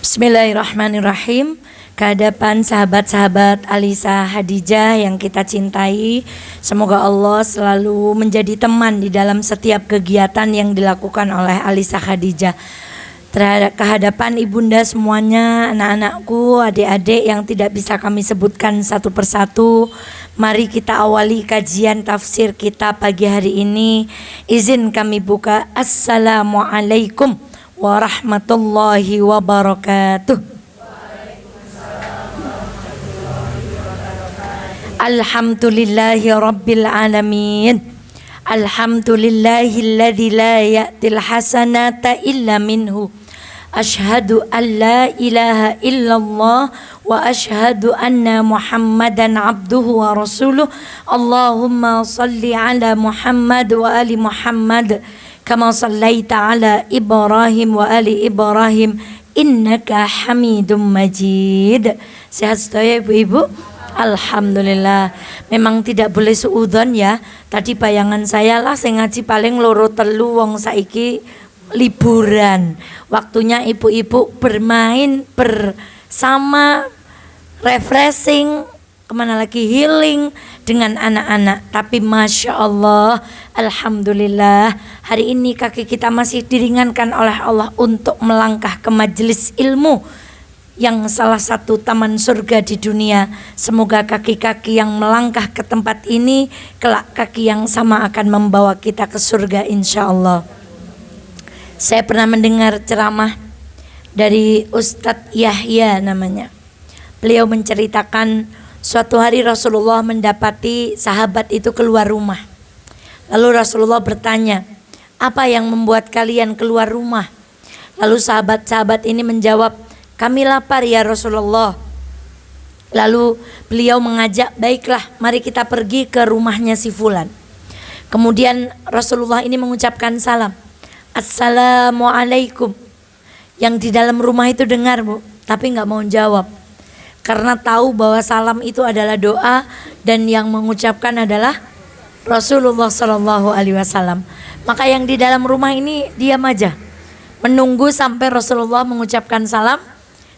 Bismillahirrahmanirrahim. Kehadapan sahabat-sahabat Alisa Khadijah yang kita cintai, semoga Allah selalu menjadi teman di dalam setiap kegiatan yang dilakukan oleh Alisa Khadijah. Terhadap kehadapan ibunda semuanya, anak-anakku, adik-adik yang tidak bisa kami sebutkan satu persatu, mari kita awali kajian tafsir kita pagi hari ini. Izin kami buka. Assalamualaikum warahmatullahi wabarakatuh. Alhamdulillahi rabbil alamin. Alhamdulillahilladzi la ya'til hasanata illa minhu. Ashhadu an la ilaha illallah wa ashhadu anna Muhammadan abduhu wa rasuluh. Allahumma salli ala Muhammad wa ali Muhammad kama sallaita ala Ibrahim wa ali Ibrahim innaka Hamidum Majid. Sehat sedaya ibu-ibu? Alhamdulillah. Memang tidak boleh suudzon ya. Tadi bayangan saya lah sing ngaji paling loro telu wong saiki liburan. Waktunya ibu-ibu bermain bersama, refreshing, kemana lagi, healing dengan anak-anak. Tapi Masya Allah, Alhamdulillah, hari ini kaki kita masih diringankan oleh Allah untuk melangkah ke majelis ilmu yang salah satu taman surga di dunia. Semoga kaki-kaki yang melangkah ke tempat ini kelak kaki yang sama akan membawa kita ke surga insya Allah. Saya pernah mendengar ceramah dari Ustadz Yahya namanya. Beliau menceritakan suatu hari Rasulullah mendapati sahabat itu keluar rumah. Lalu Rasulullah bertanya, apa yang membuat kalian keluar rumah? Lalu sahabat-sahabat ini menjawab, kami lapar ya Rasulullah. Lalu beliau mengajak, baiklah mari kita pergi ke rumahnya si fulan. Kemudian Rasulullah ini mengucapkan salam, Assalamualaikum. Yang di dalam rumah itu dengar bu, tapi gak mau jawab. Karena tahu bahwa salam itu adalah doa dan yang mengucapkan adalah Rasulullah SAW. Maka yang di dalam rumah ini diam aja, menunggu sampai Rasulullah mengucapkan salam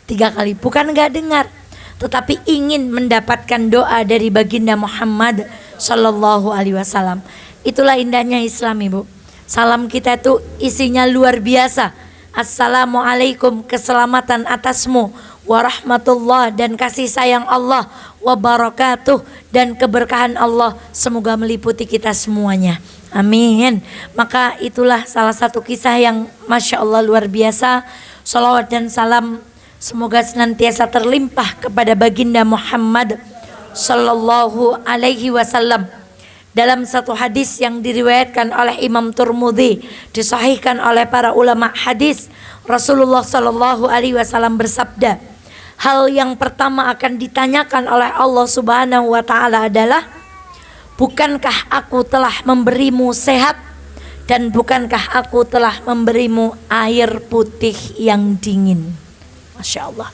3 kali. Bukan gak dengar, tetapi ingin mendapatkan doa dari baginda Muhammad SAW. Itulah indahnya Islam ibu. Salam kita itu isinya luar biasa. Assalamualaikum, keselamatan atasmu, warahmatullah, dan kasih sayang Allah, wabarakatuh, dan keberkahan Allah semoga meliputi kita semuanya. Amin. Maka itulah salah satu kisah yang Masya Allah luar biasa. Salawat dan salam semoga senantiasa terlimpah kepada baginda Muhammad sallallahu alaihi wasallam. Dalam satu hadis yang diriwayatkan oleh Imam Tirmidzi, disahihkan oleh para ulama hadis, Rasulullah sallallahu alaihi wasallam bersabda, hal yang pertama akan ditanyakan oleh Allah Subhanahu wa taala adalah, bukankah aku telah memberimu sehat dan bukankah aku telah memberimu air putih yang dingin? Masya Allah.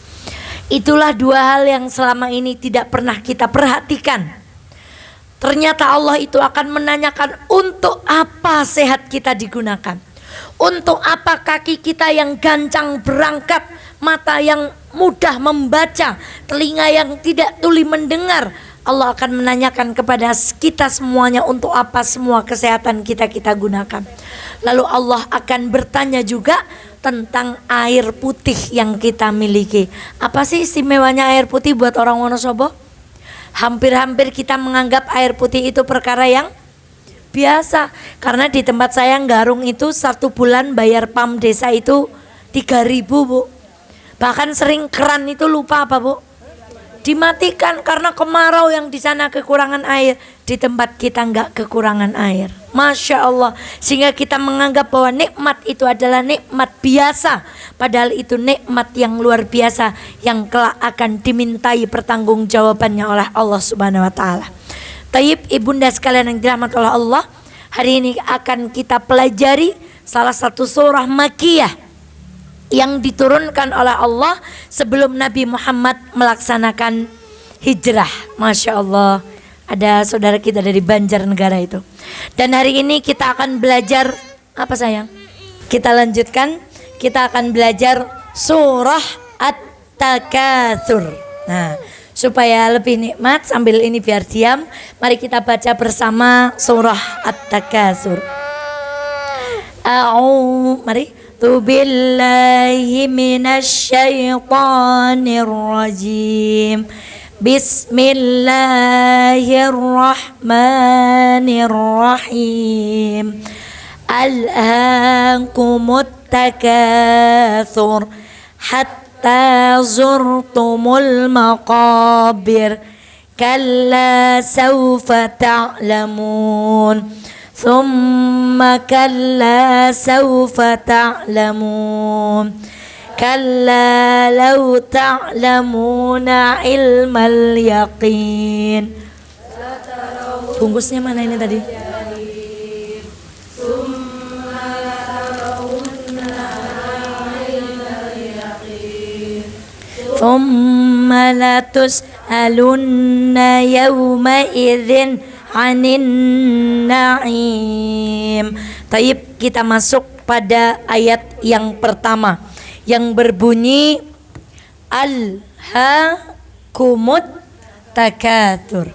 Itulah 2 hal yang selama ini tidak pernah kita perhatikan. Ternyata Allah itu akan menanyakan untuk apa sehat kita digunakan, untuk apa kaki kita yang gancang berangkat, mata yang mudah membaca, telinga yang tidak tuli mendengar. Allah akan menanyakan kepada kita semuanya untuk apa semua kesehatan kita gunakan. Lalu Allah akan bertanya juga tentang air putih yang kita miliki. Apa sih istimewanya air putih buat orang Wonosobo? Hampir-hampir kita menganggap air putih itu perkara yang biasa. Karena di tempat saya Garung itu 1 bulan bayar PAM desa itu 3.000 bu. Bahkan sering keran itu lupa apa bu, dimatikan karena kemarau yang di sana kekurangan air. Di tempat kita enggak kekurangan air. Masya Allah. Sehingga kita menganggap bahwa nikmat itu adalah nikmat biasa. Padahal itu nikmat yang luar biasa, yang kelak akan dimintai pertanggungjawabannya oleh Allah Subhanahu wa taala. Taib ibunda sekalian yang dirahmati oleh Allah, hari ini akan kita pelajari salah satu surah Makkiyah yang diturunkan oleh Allah sebelum Nabi Muhammad melaksanakan hijrah. Masya Allah. Ada saudara kita dari Banjarnegara itu. Dan hari ini kita akan belajar apa sayang? Kita lanjutkan. Kita akan belajar surah At-takatsur. Nah, supaya lebih nikmat sambil ini biar diam, mari kita baca bersama surah At-Takatsur. Mari. Billahi minasyaitonir rajim. Bismillahirrahmanirrahim. Alhaakumut takatsur hatta zurtumul maqabir. Kalla sawfa ta'lamun. Thumma kalla sawfa ta'lamun. Kalla law ta'lamuna ilmal yaqin. Bungkusnya mana ini tadi? Thumma latus'alunna yawma idzin 'anin na'im. Taib, kita masuk pada ayat yang pertama yang berbunyi Alhaakumut takatsur.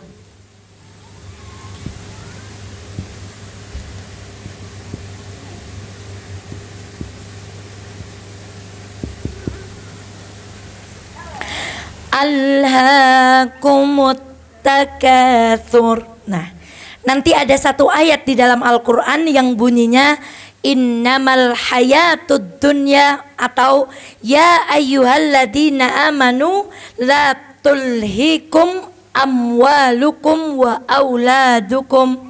Alhaakumut takatsur. Nah, nanti ada satu ayat di dalam Al-Quran yang bunyinya innamal hayatud dunya atau ya ayyuhalladzina amanu la tulhikum amwalukum wa auladukum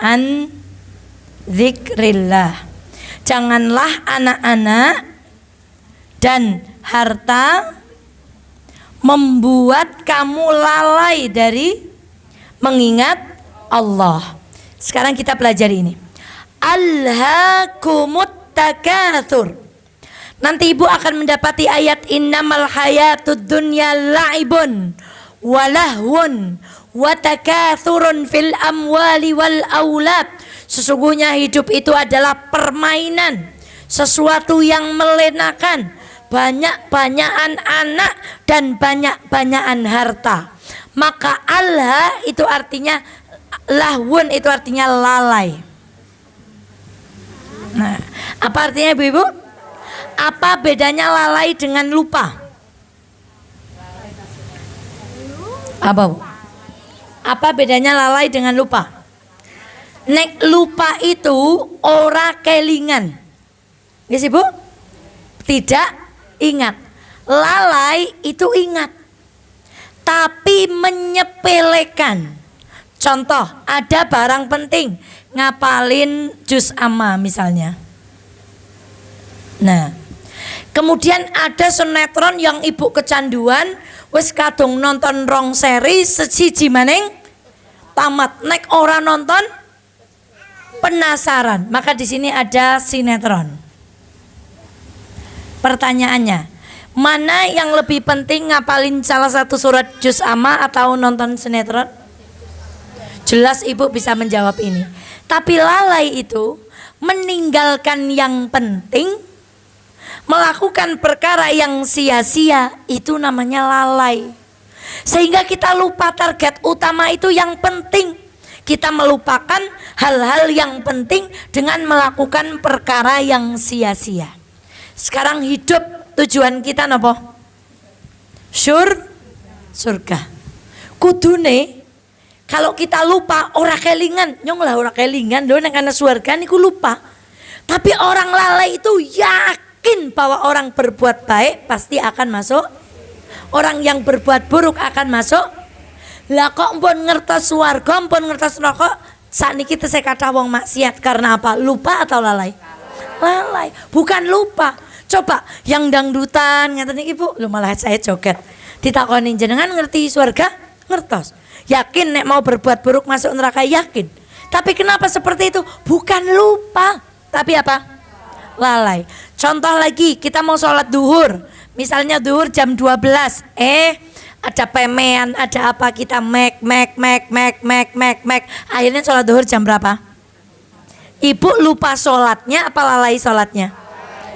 an dzikrillah. Janganlah anak-anak dan harta membuat kamu lalai dari mengingat Allah. Sekarang kita pelajari ini. Alhaakumut takatsur. Nanti ibu akan mendapati ayat innamal hayatud dunya la'ibun walahwun wa takatsurun fil amwali wal aulad. Sesungguhnya hidup itu adalah permainan, sesuatu yang melenakan, banyak-banyakan anak dan banyak-banyakan harta. Maka alha itu artinya lahwun, itu artinya lalai. Nah, apa artinya ibu-ibu? Apa bedanya lalai dengan lupa? Apa bu? Apa bedanya lalai dengan lupa? Nek lupa itu ora kelingan. Yes ibu? Tidak ingat. Lalai itu ingat, tapi menyepelekan. Contoh, ada barang penting, ngapalin juz amma misalnya. Nah, kemudian ada sinetron yang ibu kecanduan, wis kadung nonton rong seri sejiji maning tamat. Nek ora nonton penasaran, maka di sini ada sinetron. Pertanyaannya, mana yang lebih penting, ngapalin salah satu surat juz amma atau nonton sinetron? Jelas ibu bisa menjawab ini. Tapi lalai itu meninggalkan yang penting, melakukan perkara yang sia-sia, itu namanya lalai. Sehingga kita lupa target utama itu yang penting. Kita melupakan hal-hal yang penting dengan melakukan perkara yang sia-sia. Sekarang hidup tujuan kita napa? Surga. Kudune kalau kita lupa ora kelingan, nyong lah ora kelingan lho nek ana surga niku lupa. Tapi orang lalai itu yakin bahwa orang berbuat baik pasti akan masuk, orang yang berbuat buruk akan masuk. Lah kok mpun ngertos swarga, mpun ngertos neraka, sakniki tesih kathah wong maksiat karena apa? Lupa atau lalai? Lalai, bukan lupa. Coba yang dangdutan ngeten iki Bu, lho malah saya joget. Ditakoni jenengan ngerti swarga? Ngertos. Yakin nek mau berbuat buruk masuk neraka, yakin. Tapi kenapa seperti itu? Bukan lupa, tapi apa? Lalai. Contoh lagi, kita mau sholat duhur. Misalnya duhur jam 12. Ada pemean, ada apa, kita mek. Akhirnya sholat duhur jam berapa? Ibu lupa sholatnya apa lalai sholatnya?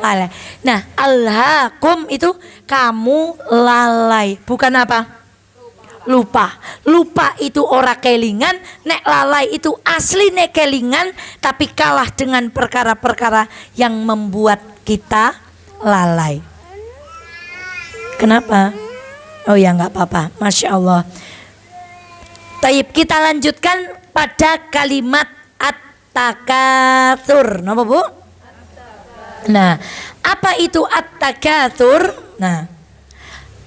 lalai. Nah, alhaakum itu kamu lalai, bukan apa? Lupa. Lupa itu ora kelingan, nek lalai itu asli nek kelingan, tapi kalah dengan perkara-perkara yang membuat kita lalai. Kenapa? Oh ya nggak apa-apa, Masya Allah. Taib, kita lanjutkan pada kalimat at-takatsur. Napa Bu? Nah, apa itu at-takatsur? Nah,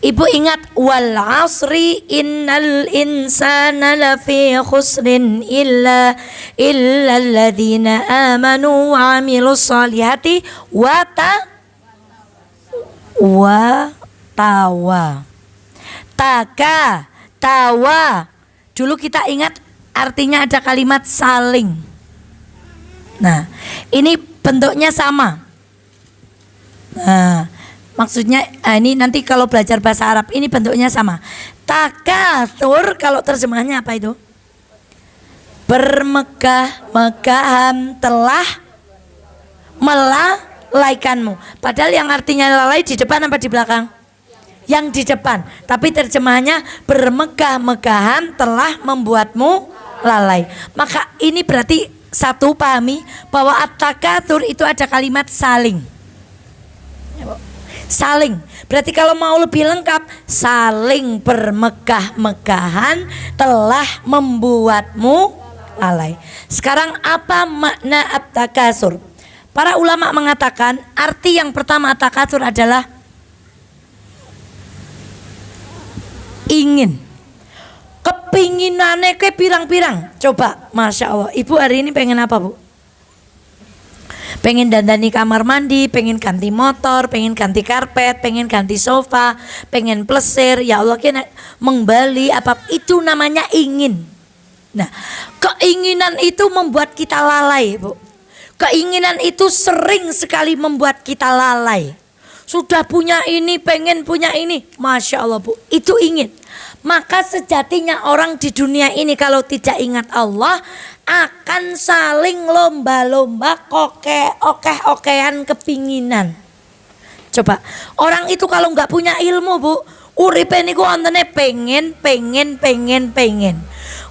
Ibu ingat wal asri innal insana lafi khusrin illa alladzina amanu wa amilus solihati wa tawa. Tawa. Dulu kita ingat artinya ada kalimat saling. Nah, ini bentuknya sama. Nah, maksudnya ini nanti kalau belajar bahasa Arab ini bentuknya sama. Takatsur kalau terjemahannya apa itu? Bermegah-megahan telah melalaikanmu. Padahal yang artinya lalai di depan apa di belakang? Yang di depan. Tapi terjemahannya bermegah-megahan telah membuatmu lalai. Maka ini berarti satu, pahami bahwa at-takatsur itu ada kalimat saling. Saling, berarti kalau mau lebih lengkap, saling bermegah-megahan telah membuatmu lalai. Sekarang apa makna at-takatsur? Para ulama mengatakan arti yang pertama at-takatsur adalah ingin. Kepinginannya ke pirang-pirang. Coba, Masya Allah, Ibu hari ini pengen apa Bu? Pengen dandani kamar mandi, pengen ganti motor, pengen ganti karpet, pengen ganti sofa, pengen plesir, ya Allah kena mengembali apa itu namanya ingin. Nah, keinginan itu membuat kita lalai, Bu. Keinginan itu sering sekali membuat kita lalai. Sudah punya ini, pengen punya ini, Masya Allah Bu, itu ingin. Maka sejatinya orang di dunia ini kalau tidak ingat Allah akan saling lomba-lomba okeh-okehan kepinginan. Coba, orang itu kalau nggak punya ilmu Bu, uripe niku ontene pengen.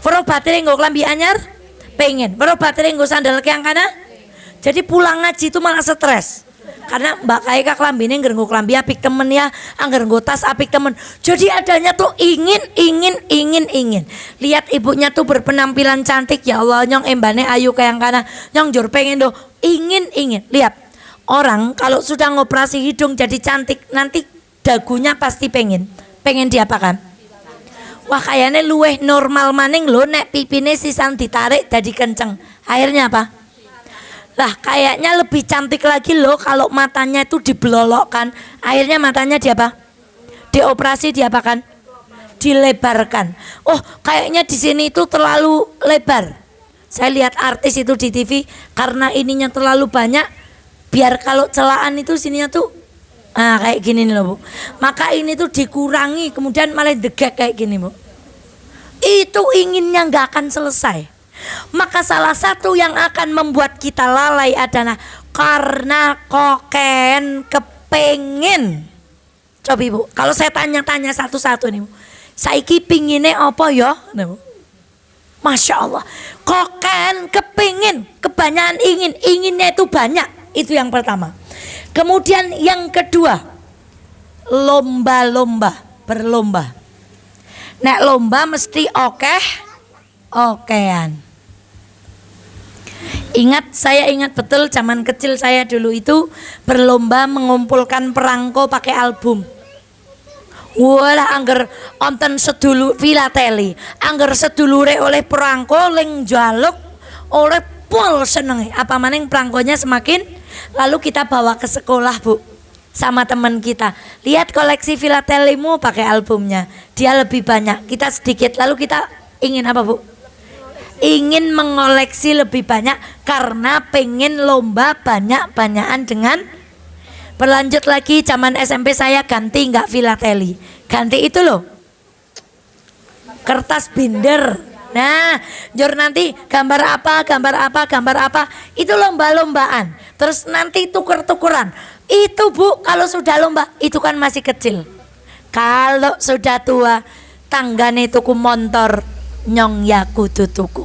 Weruh batere nggo klambi anyar, pengen. Weruh batere nggo sandal keyang kana. Jadi pulang ngaji itu malah stres. Karena Mbak Kaika klambine ngger nggo klambi apik temen ya, angger nggo tas apik temen. Jadi adanya tuh ingin. Lihat ibunya tuh berpenampilan cantik, ya Allah nyong embane ayu kayang kana, nyong jur pengen do ingin. Lihat orang kalau sudah ngoperasi hidung jadi cantik, nanti dagunya pasti pengen diapakan? Wah kayaknya luweh normal maning lo nek pipine sisan ditarik jadi kenceng. Akhirnya apa? Lah kayaknya lebih cantik lagi loh kalau matanya itu dibelolokkan. Akhirnya matanya dioperasi diapakan? Dilebarkan. Oh kayaknya di sini itu terlalu lebar. Saya lihat artis itu di TV karena ininya terlalu banyak, biar kalau celaan itu sininya tuh kayak gini nih loh Bu. Maka ini tuh dikurangi, kemudian malah degek kayak gini Bu. Itu inginnya nggak akan selesai. Maka salah satu yang akan membuat kita lalai adalah karena koken kepengen. Coba Ibu, kalau saya tanya-tanya satu-satu nih Bu, saiki pingine apa ya? Masya Allah, koken kepengen, kebanyakan inginnya itu banyak. Itu yang pertama. Kemudian yang kedua, berlomba. Nek lomba mesti okehan. Saya ingat betul zaman kecil saya dulu itu berlomba mengumpulkan perangko pakai album. Walah angger onten sedulu filateli, angger sedulure oleh perangko ling jaluk oleh pol seneng. Apa maning perangkonya semakin, lalu kita bawa ke sekolah Bu sama teman kita. Lihat koleksi filatelimu pakai albumnya. Dia lebih banyak, kita sedikit. Lalu kita ingin apa Bu? Ingin mengoleksi lebih banyak karena pengen lomba banyak-banyakan dengan. Berlanjut lagi zaman SMP saya ganti nggak filateli, ganti itu loh kertas binder. Nah jur nanti gambar apa itu lomba-lombaan. Terus nanti tuker-tukeran, Itu Bu, kalau sudah lomba itu kan masih kecil. Kalau sudah tua, tanggane tuku motor, nyong ya kudu tuku.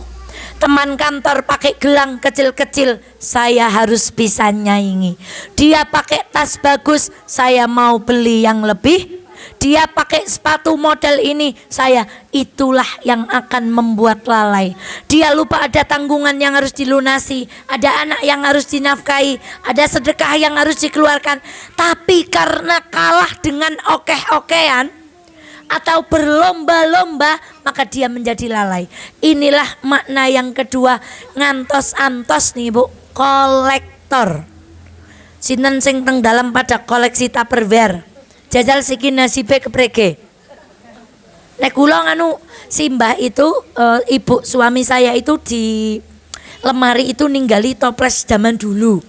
Teman kantor pakai gelang kecil-kecil, saya harus bisa nyaingi. Dia pakai tas bagus, saya mau beli yang lebih. Dia pakai sepatu model ini, saya itulah yang akan membuat lalai. Dia lupa ada tanggungan yang harus dilunasi, ada anak yang harus dinafkahi, ada sedekah yang harus dikeluarkan. Tapi karena kalah dengan okeh-okehan atau berlomba-lomba, maka dia menjadi lalai. Inilah makna yang kedua, ngantos-antos nih Bu, kolektor. Sinten sing teng dalam pada koleksi Tupperware? Jajal siki nasibe keprege. Nek kula nganu Simbah itu ibu suami saya itu di lemari itu ninggali toples zaman dulu.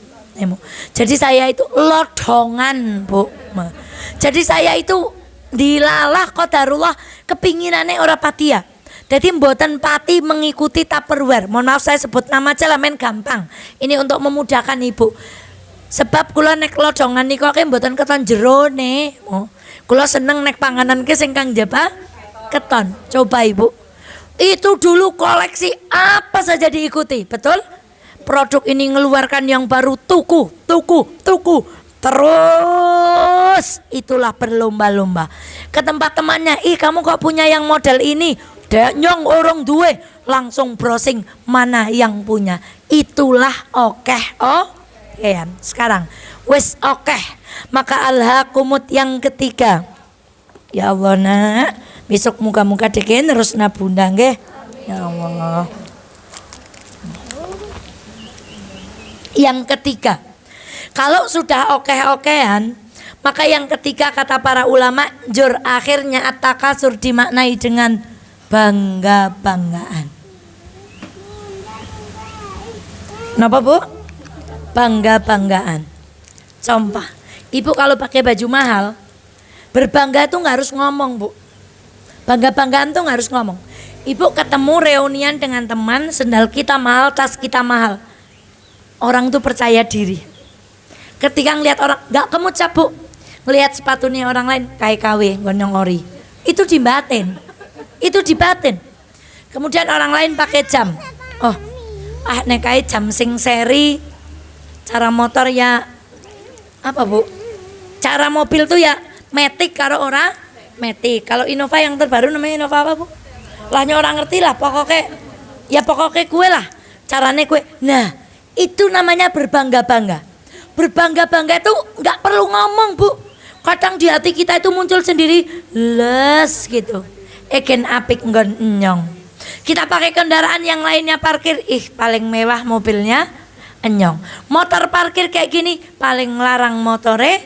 Jadi saya itu lodongan Bu. Jadi saya itu dilalah qadarullah kepinginane ora patia. Jadi mboten pati mengikuti Tupperware. Mohon maaf saya sebut nama aja lah men gampang. Ini untuk memudahkan ibu. Sebab kula nek lodongan niku akeh mboten keton jerone. Oh, kula seneng nek panganan ke sing kang jaba keton. Coba Ibu. Itu dulu koleksi apa saja diikuti, betul? Produk ini ngeluarkan yang baru tuku. Terus itulah berlomba-lomba. Ke tempat temannya, "Ih, kamu kok punya yang model ini?" Dek nyong orang duwe, langsung browsing mana yang punya. Itulah sekarang wes maka alhaqumut yang ketiga. Ya Allah nak, besok muka-muka deken terus nabunda nggih. Ya Allah. Yang ketiga, kalau sudah okeh-okehan, maka yang ketiga kata para ulama, jur akhirnya at-takasur dimaknai dengan bangga-banggaan. Kenapa Bu? Bangga-banggaan. Contoh, ibu kalau pakai baju mahal, berbangga tuh nggak harus ngomong Bu. Bangga-banggaan tuh nggak harus ngomong. Ibu ketemu reunian dengan teman, sendal kita mahal, tas kita mahal. Orang tuh percaya diri. Ketika ngelihat orang, nggak kemucap Bu, ngelihat sepatunya orang lain kayak KW, gonyong ori, itu dibatin. Kemudian orang lain pakai jam. Oh, nekai jam sing seri. Cara motor ya apa Bu? Cara mobil tuh ya Matic karo ora Matic. Kalau Innova yang terbaru namanya Innova apa Bu? Lahnya orang ngerti lah, pokoknya kue lah. Carane kue. Nah, itu namanya berbangga-bangga. Berbangga-bangga itu nggak perlu ngomong Bu. Kadang di hati kita itu muncul sendiri, les gitu. Eken apik nggon enyong. Kita pakai kendaraan yang lainnya parkir, paling mewah mobilnya enyong. Motor parkir kayak gini paling larang motore.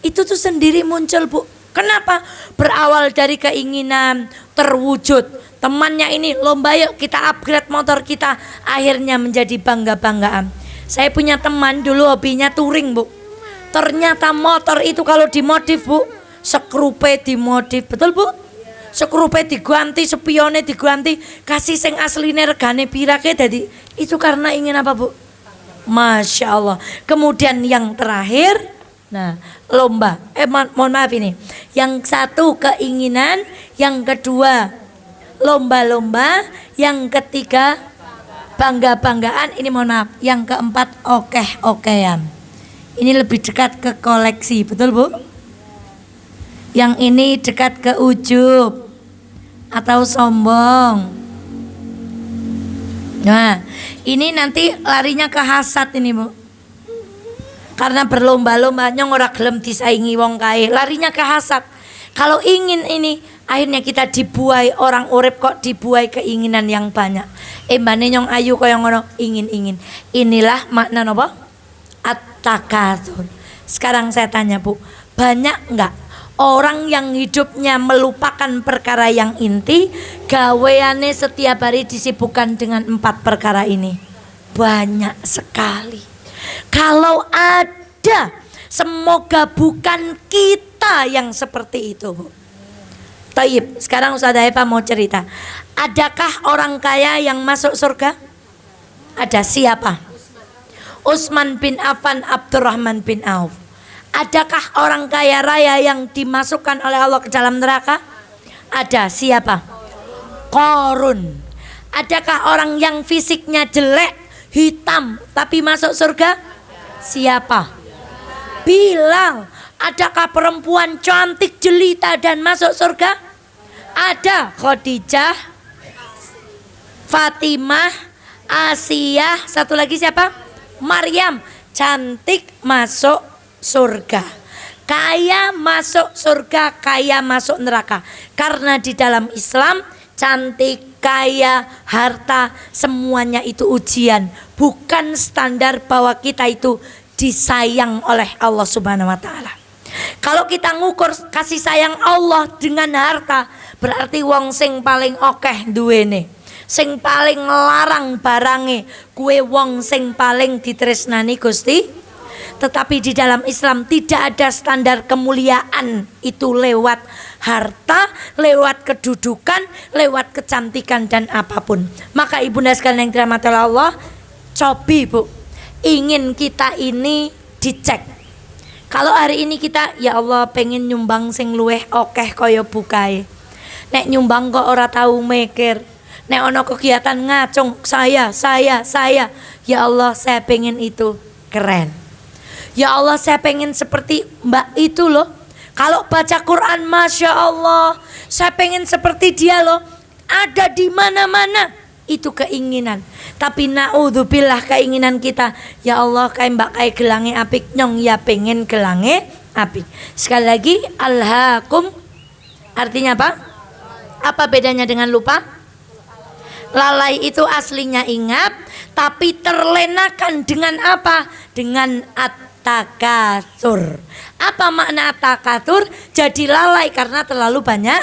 Itu tuh sendiri muncul Bu. Kenapa? Berawal dari keinginan terwujud. Temannya ini lomba yuk kita upgrade motor kita, akhirnya menjadi bangga-banggaan. Saya punya teman dulu hobinya touring Bu. Ternyata motor itu kalau dimodif Bu, skrupe dimodif, betul Bu? Skrupe diganti, spione diganti, kasih sing asline regane pirake dadi itu karena ingin apa Bu? Masya Allah. Kemudian yang terakhir, nah lomba. Mohon maaf ini. Yang satu keinginan, yang kedua lomba-lomba, yang ketiga bangga-banggaan. Ini mohon maaf. Yang keempat okeh-okehan. Ini lebih dekat ke koleksi, betul Bu? Yang ini dekat ke ujub atau sombong. Nah, ini nanti larinya ke hasad ini Bu. Karena berlomba-lomba nyong ora gelem disaingi wong kae, larinya ke hasad. Kalau ingin ini, akhirnya kita dibuai orang urip kok dibuai keinginan yang banyak. Mbane nyong ayu kaya ngono, ingin-ingin. Inilah makna napa? At-takatsur. Sekarang saya tanya Bu, banyak enggak orang yang hidupnya melupakan perkara yang inti, gaweane setiap hari disibukkan dengan 4 perkara ini? Banyak sekali. Kalau ada, semoga bukan kita yang seperti itu Bu. Taib, sekarang Ustazah Eva mau cerita. Adakah orang kaya yang masuk surga? Ada. Siapa? Utsman bin Affan, Abdurrahman bin Auf. Adakah orang kaya raya yang dimasukkan oleh Allah ke dalam neraka? Ada. Siapa? Qarun. Adakah orang yang fisiknya jelek, hitam, tapi masuk surga? Siapa? Bilal. Adakah perempuan cantik, jelita dan masuk surga? Ada. Khadijah, Fatimah, Asiyah, satu lagi siapa? Maryam. Cantik masuk surga, kaya masuk surga, kaya masuk neraka. Karena di dalam Islam cantik, kaya, harta, semuanya itu ujian, bukan standar bahwa kita itu disayang oleh Allah Subhanahu wa taala. Kalau kita ngukur kasih sayang Allah dengan harta, berarti wong sing paling akeh duwene, sing paling larang barange, kue wong sing paling ditresnani Gusti. Tetapi di dalam Islam tidak ada standar kemuliaan itu lewat harta, lewat kedudukan, lewat kecantikan dan apapun. Maka ibunda sekalian yang dirahmati Allah, cobi bu, ingin kita ini dicek. Kalau hari ini kita, ya Allah pengen nyumbang sing luweh okeh kaya bukae. Nek nyumbang kok ora tahu mikir. Nek ono kegiatan ngacung, saya. Ya Allah saya pengen itu keren. Ya Allah saya pengen seperti mbak itu loh. Kalau baca Quran Masya Allah, saya pengen seperti dia loh. Ada di mana-mana. Itu keinginan. Tapi naudzubillah keinginan kita, ya Allah kayak mbak kayak gelange apik, nyong ya pengen gelange apik. Sekali lagi, alhaakum artinya apa? Apa bedanya dengan lupa? Lalai itu aslinya ingat, tapi terlenakan dengan apa? Dengan takatsur. Apa makna takatsur? Jadi lalai karena terlalu banyak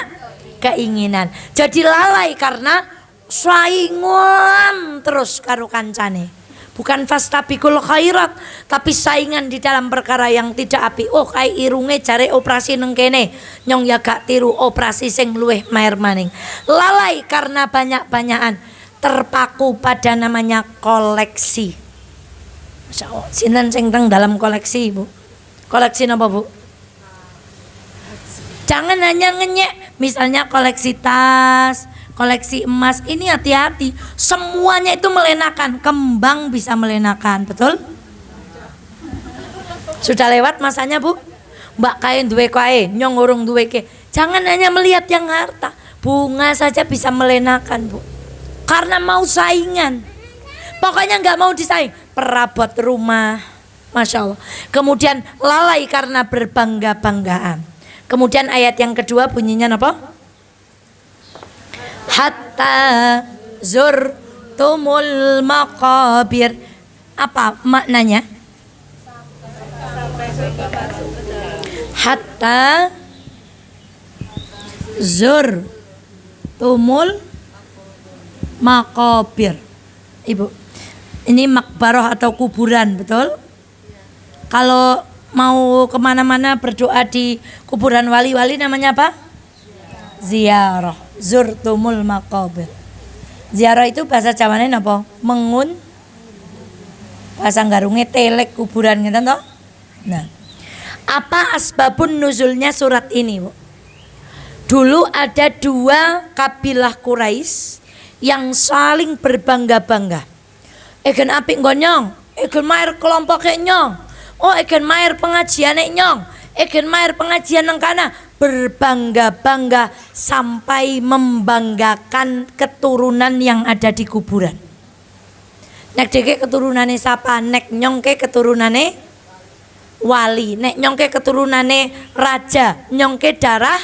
keinginan. Jadi lalai karena saingan terus karo kancane. Bukan fastabiqul khairat, tapi saingan di dalam perkara yang tidak api. Oh kayak irunge jare operasi neng kene, nyong ya gak tiru operasi sing luweh maer maning. Lalai karena banyak-banyakan, terpaku pada namanya koleksi. Masya Allah, sinten sing teng dalam koleksi bu? Koleksi apa bu? Jangan hanya ngenyek, misalnya koleksi tas, koleksi emas, ini hati-hati. Semuanya itu melenakan, kembang bisa melenakan, betul? Sudah lewat masanya bu? Mbak kain duwe kae, nyong urung duwe ke. Jangan hanya melihat yang harta, bunga saja bisa melenakan bu. Karena mau saingan. Pokoknya nggak mau disaing, perabot rumah, Masya Allah. Kemudian lalai karena berbangga-banggaan. Kemudian ayat yang kedua bunyinya apa? Hatta zurtumul maqabir. Apa maknanya? Hatta zurtumul maqabir. Ibu, ini makbaroh atau kuburan, betul? Kalau mau kemana-mana berdoa di kuburan wali-wali namanya apa? Ziarah. Zurtumul maqabir. Ziarah itu bahasa Jawane napa? Mengun. Bahasa Garunge telek kuburan gitu toh? Nah. Apa asbabun nuzulnya surat ini, Bu? Dulu ada dua kabilah Quraisy yang saling berbangga-bangga. Egen apik nggo nyong, egen maer kelompoknya nyong. Oh egen maer pengajiane nyong, egen maer pengajian nang kana. Berbangga-bangga sampai membanggakan keturunan yang ada di kuburan. Nek deke keturunane sapa? Nek nyongke keturunane wali, nek nyongke keturunane raja, nyongke darah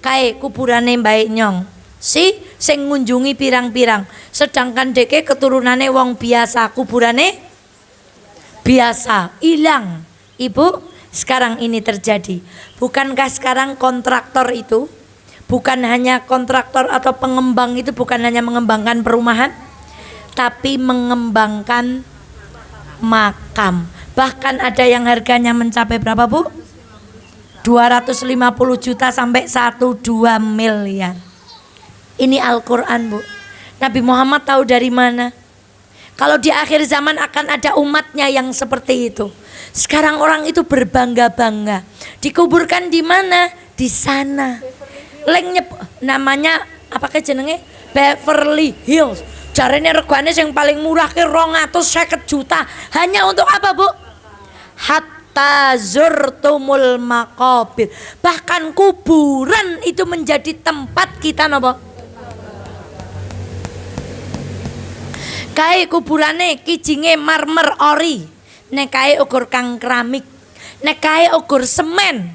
kae kuburane Mbak Nyong. Si sing ngunjungi pirang-pirang, sedangkan deke keturunane wong biasa, kuburane biasa, hilang. Ibu, sekarang ini terjadi. Bukankah sekarang kontraktor itu bukan hanya kontraktor atau pengembang itu bukan hanya mengembangkan perumahan, tapi mengembangkan makam. Bahkan ada yang harganya mencapai berapa, Bu? 250 juta sampai 1-2 miliar. Ini Al-Quran, Bu. Nabi Muhammad tahu dari mana? Kalau di akhir zaman akan ada umatnya yang seperti itu. Sekarang orang itu berbangga-bangga. Dikuburkan di mana? Di sana. Namanya apa ke jenenge? Beverly Hills. Jarene regane yang paling murah ke 250 juta. Hanya untuk apa, Bu? Hatta zurtumul maqabir. Bahkan kuburan itu menjadi tempat kita napa? Kae kuburane kijinge marmer ori, nek kae ukur kang keramik, nek kae ukur semen.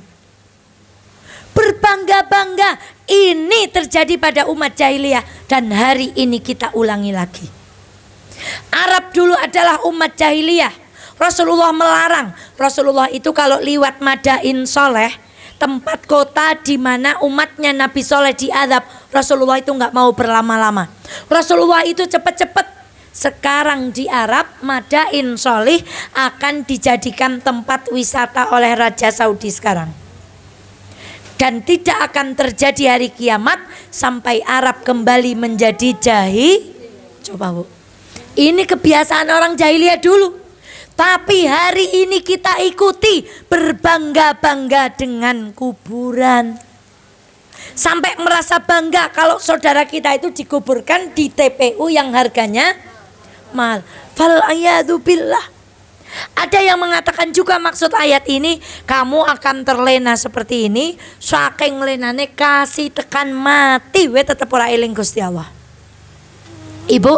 Berbangga-bangga ini terjadi pada umat jahiliyah dan hari ini kita ulangi lagi. Arab dulu adalah umat jahiliyah. Rasulullah melarang. Rasulullah itu kalau liwat Madain Soleh, tempat kota di mana umatnya Nabi Soleh diadab, Rasulullah itu nggak mau berlama-lama. Rasulullah itu cepat-cepat. Sekarang di Arab, Madain Solih akan dijadikan tempat wisata oleh Raja Saudi sekarang. Dan tidak akan terjadi hari kiamat sampai Arab kembali menjadi Coba, Bu. Ini kebiasaan orang jahiliyah dulu. Tapi hari ini kita ikuti, berbangga-bangga dengan kuburan. Sampai merasa bangga kalau saudara kita itu dikuburkan di TPU yang harganya mahal. Fal ayadu billah. Ada yang mengatakan juga maksud ayat ini, kamu akan terlena seperti ini, saking lenane kasih tekan mati we tetep ora eling Gusti Allah. Ibu,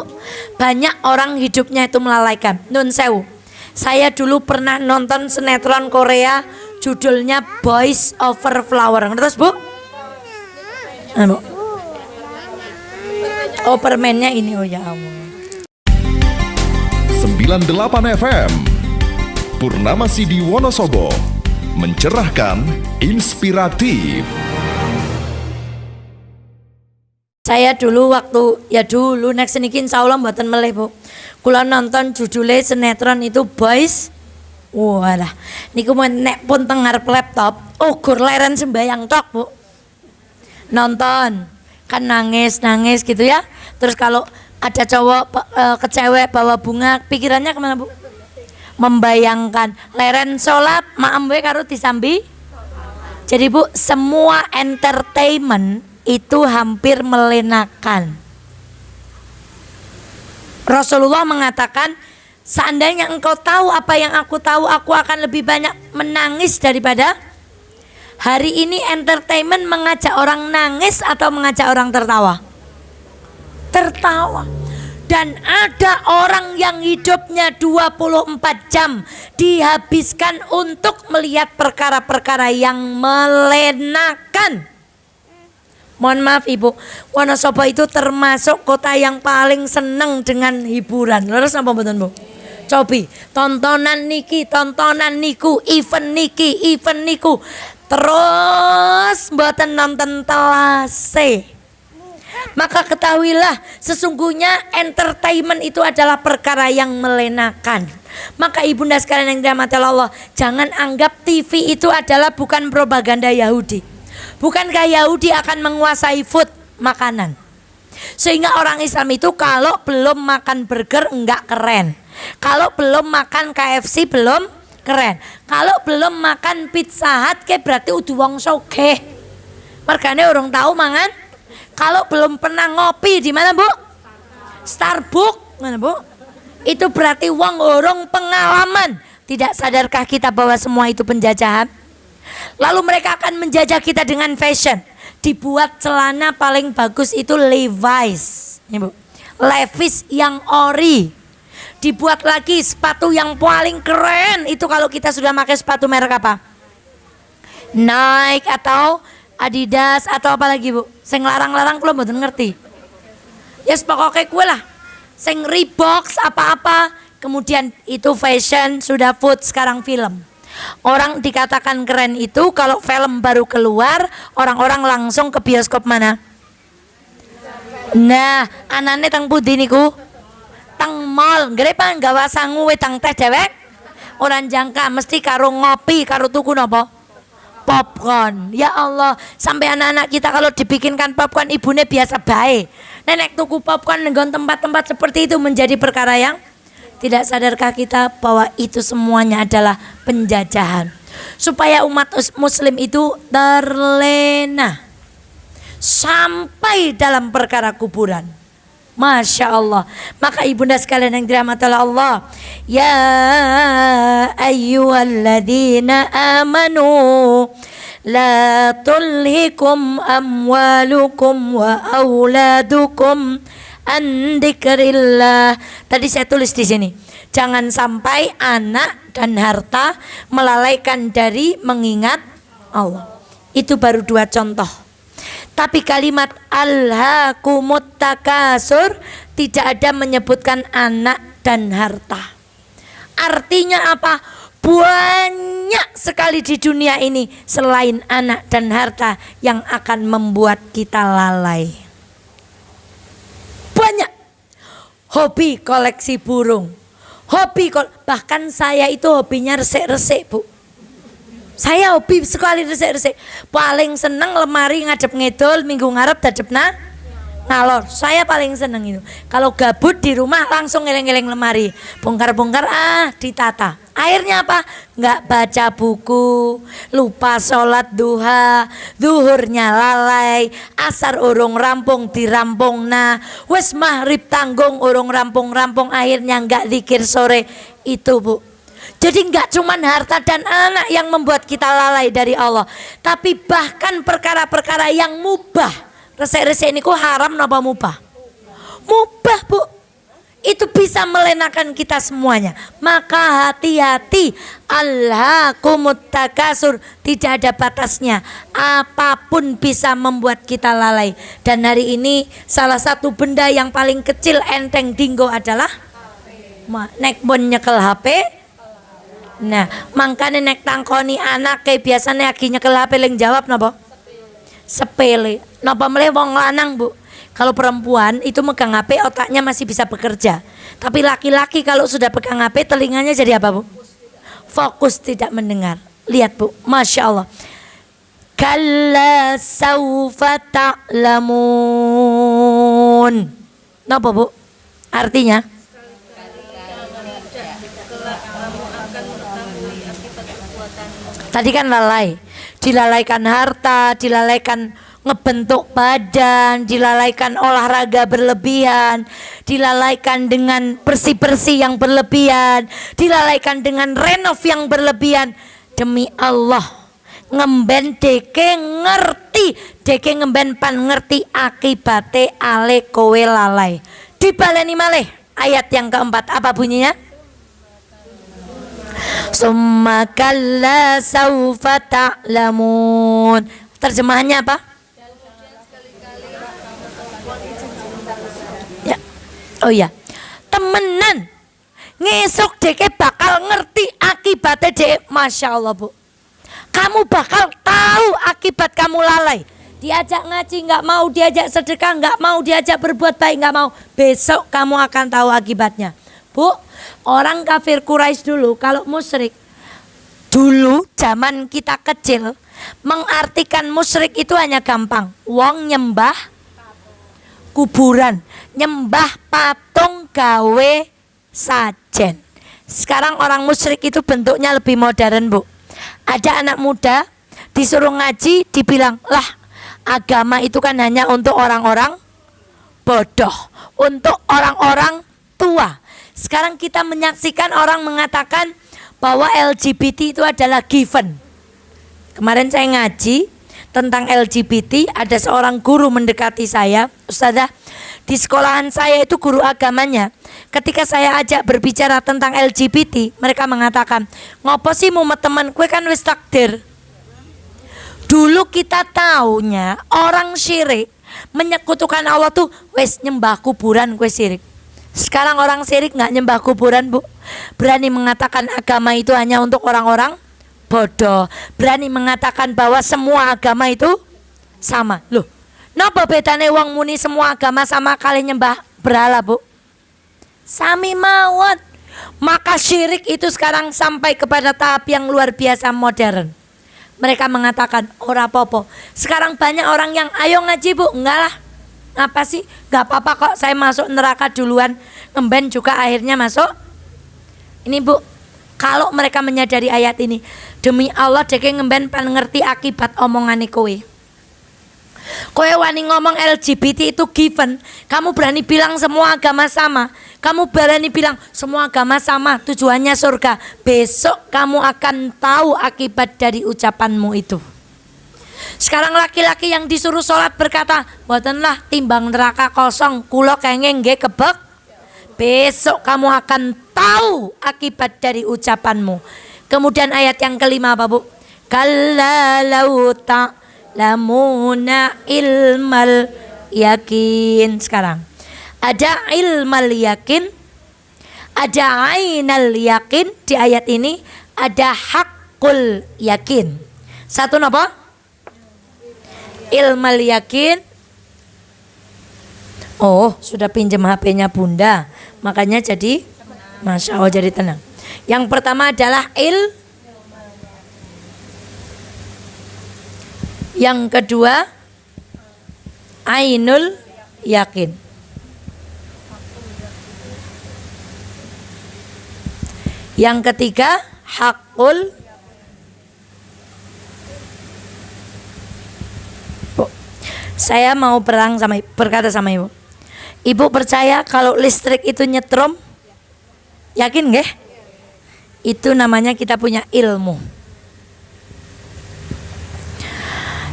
banyak orang hidupnya itu melalaikan. Nun sewu. Saya dulu pernah nonton sinetron Korea judulnya Boys Over Flower. Terus, Bu? Bu. Oh, permennya ini, oh ya Allah. 98 FM Purnama Sidi Wonosobo, mencerahkan, inspiratif. Saya dulu next niki insyaallah mboten melih, Bu. Kula nonton judulnya sinetron itu Boys. Walah, niku nek pun teng ngarep laptop, ugur leren sembayang tok, Bu. Nonton kan nangis gitu ya. Terus kalau ada cowok ke cewek bawa bunga, pikirannya kemana, Bu? Membayangkan leren sholat maem we karo disambi. Jadi, Bu, semua entertainment itu hampir melenakan. Rasulullah mengatakan, seandainya engkau tahu apa yang aku tahu, aku akan lebih banyak menangis daripada. Hari ini entertainment mengajak orang nangis atau mengajak orang tertawa? Tertawa. Dan ada orang yang hidupnya 24 jam dihabiskan untuk melihat perkara-perkara yang melenakan. Mohon maaf, Ibu, Wonosobo itu termasuk kota yang paling seneng dengan hiburan. Leres napa mboten, Bu? Cobi, tontonan niki, tontonan niku, event niki, event niku. Terus mboten nonton telase. Maka ketahuilah, sesungguhnya entertainment itu adalah perkara yang melenakan. Maka ibunda sekalian yang dirahmati Allah, jangan anggap TV itu adalah bukan propaganda Yahudi. Bukankah Yahudi akan menguasai food, makanan? Sehingga orang Islam itu kalau belum makan burger enggak keren. Kalau belum makan KFC belum keren. Kalau belum makan Pizza Hut kayak berarti udah wong sogeh. Mergane orang tahu mangan. Kalau belum pernah ngopi di mana, Bu? Starbucks, mana, Bu? Itu berarti wong urung pengalaman. Tidak sadarkah kita bahwa semua itu penjajahan? Lalu mereka akan menjajah kita dengan fashion. Dibuat celana paling bagus itu Levi's, ya, Bu. Levi's yang ori. Dibuat lagi sepatu yang paling keren itu kalau kita sudah pakai sepatu merek apa? Nike atau Adidas atau apa lagi, Bu? Sing larang-larang kula mboten ngerti. Yes, pokoknya kue lah. Sing Reebok apa-apa. Kemudian itu fashion, sudah food, sekarang film. Orang dikatakan keren itu kalau film baru keluar, orang-orang langsung ke bioskop mana? Nah, anane teng pundi niku? Teng mall. Grepa nggawa sangu wedang teh dewek. Orang jangka mesti karo ngopi, karo tuku napa? Popcorn. Ya Allah, sampai anak-anak kita kalau dibikinkan popcorn ibune biasa bae. Nenek tuku popcorn nenggon tempat-tempat seperti itu menjadi perkara yang Tidak sadarkah kita bahwa itu semuanya adalah penjajahan? Supaya umat muslim itu terlena sampai dalam perkara kuburan. Masya Allah. Maka ibunda sekalian yang dirahmati oleh Allah, ya ayyuhalladzina amanu la tulhikum amwalukum wa auladukum an dzikrillah. Tadi saya tulis di sini, jangan sampai anak dan harta melalaikan dari mengingat Allah. Itu baru 2 contoh. Tapi kalimat alhaakumut takasur tidak ada menyebutkan anak dan harta. Artinya apa? Banyak sekali di dunia ini selain anak dan harta yang akan membuat kita lalai. Banyak. Hobi koleksi burung, bahkan saya itu hobinya resik-resik, Bu. Saya hobi sekali resik-resik. Paling seneng lemari ngadep ngedol, minggu ngarep dadepna ngalor. Saya paling seneng itu. Kalau gabut di rumah langsung ngeleng-ngeleng lemari, bongkar-bongkar ditata. Akhirnya apa? Nggak baca buku, lupa sholat duha, zuhurnya lalai, asar urung rampung dirampung wes maghrib tanggung urung rampung-rampung, akhirnya nggak zikir sore. Itu, Bu. Jadi nggak cuman harta dan anak yang membuat kita lalai dari Allah, tapi bahkan perkara-perkara yang mubah. Resek-resek ini kok haram napa mubah? Mubah, Bu. Itu bisa melenakan kita semuanya. Maka hati-hati, alhaakumut takasur, tidak ada batasnya. Apapun bisa membuat kita lalai. Dan hari ini salah satu benda yang paling kecil enteng dinggo adalah nek bon nyekel HP. Nah, makanya nek tangkoni anak kayak biasanya lagi nyekel HP leng jawab napa? Sepele. Napa meleh wong lanang, Bu? Kalau perempuan itu megang HP otaknya masih bisa bekerja. Tapi laki-laki kalau sudah pegang HP telinganya jadi apa, Bu? Fokus tidak mendengar. Lihat, Bu, Masya Allah. Kalla saufa ta'lamun. Napa, Bu? Artinya? Tadi kan lalai. Dilalaikan harta, dilalaikan ngebentuk badan, dilalaikan olahraga berlebihan, dilalaikan dengan bersih-bersih yang berlebihan, dilalaikan dengan renov yang berlebihan. Demi Allah, ngemben deke ngemben pan ngerti akibate ale kowe lalai. Dibaleni malih ayat yang keempat, apa bunyinya? Summa kalla saufa ta'lamun. Terjemahannya apa? Ya. Oh ya, temenan ngesuk deke bakal ngerti akibatnya dek. Masya Allah, Bu. Kamu bakal tahu akibat kamu lalai. Diajak ngaji nggak mau, diajak sedekah nggak mau, diajak berbuat baik nggak mau. Besok kamu akan tahu akibatnya, Bu. Orang kafir Quraisy dulu kalau musyrik, dulu zaman kita kecil, mengartikan musyrik itu hanya gampang. Wong nyembah kuburan, nyembah patung gawe sajen. Sekarang orang musyrik itu bentuknya lebih modern, Bu. Ada anak muda disuruh ngaji, dibilang, lah agama itu kan hanya untuk orang-orang bodoh, untuk orang-orang tua. Sekarang kita menyaksikan orang mengatakan bahwa LGBT itu adalah given. Kemarin saya ngaji tentang LGBT, ada seorang guru mendekati saya, Ustazah, di sekolahan saya itu guru agamanya. Ketika saya ajak berbicara tentang LGBT, mereka mengatakan, ngopo sih mau teman kue kan wis takdir. Dulu kita taunya orang syirik menyekutukan Allah tuh wis nyembah kuburan kue syirik. Sekarang orang syirik nggak nyembah kuburan, Bu. Berani mengatakan agama itu hanya untuk orang-orang bodoh. Berani mengatakan bahwa semua agama itu sama. Loh, napa bedane wong muni semua agama sama kalian nyembah berhala, Bu? Sami mawon. Maka syirik itu sekarang sampai kepada tahap yang luar biasa modern. Mereka mengatakan ora popo. Sekarang banyak orang yang ayo ngaji, Bu. Enggak lah. Apa sih? Gak apa-apa kok saya masuk neraka duluan. Ngemben juga akhirnya masuk Ini Bu, kalau mereka menyadari ayat ini, demi Allah deke ngemben pan ngerti akibat omongane kowe. Kowe wani ngomong LGBT itu given, kamu berani bilang semua agama sama, kamu berani bilang semua agama sama, tujuannya surga. Besok kamu akan tahu akibat dari ucapanmu itu. Sekarang laki-laki yang disuruh sholat berkata, "Mbotenlah timbang neraka kosong, kula kenging nggih kebek." Besok kamu akan tahu akibat dari ucapanmu. Kemudian ayat yang kelima apa Bu? Kalla lau ta'lamuna ilmal yakin. Sekarang ada ilmal yakin, ada ainal yakin. Di ayat ini ada hakul yakin. Satu apa? Ilmal yakin. Oh, sudah pinjam HP-nya Bunda, makanya jadi Masya Allah jadi tenang. Yang pertama adalah yang kedua ainul yakin. Yang ketiga hakul. Saya mau berkata sama Ibu. Ibu percaya kalau listrik itu nyetrum? Yakin nggih? Itu namanya kita punya ilmu.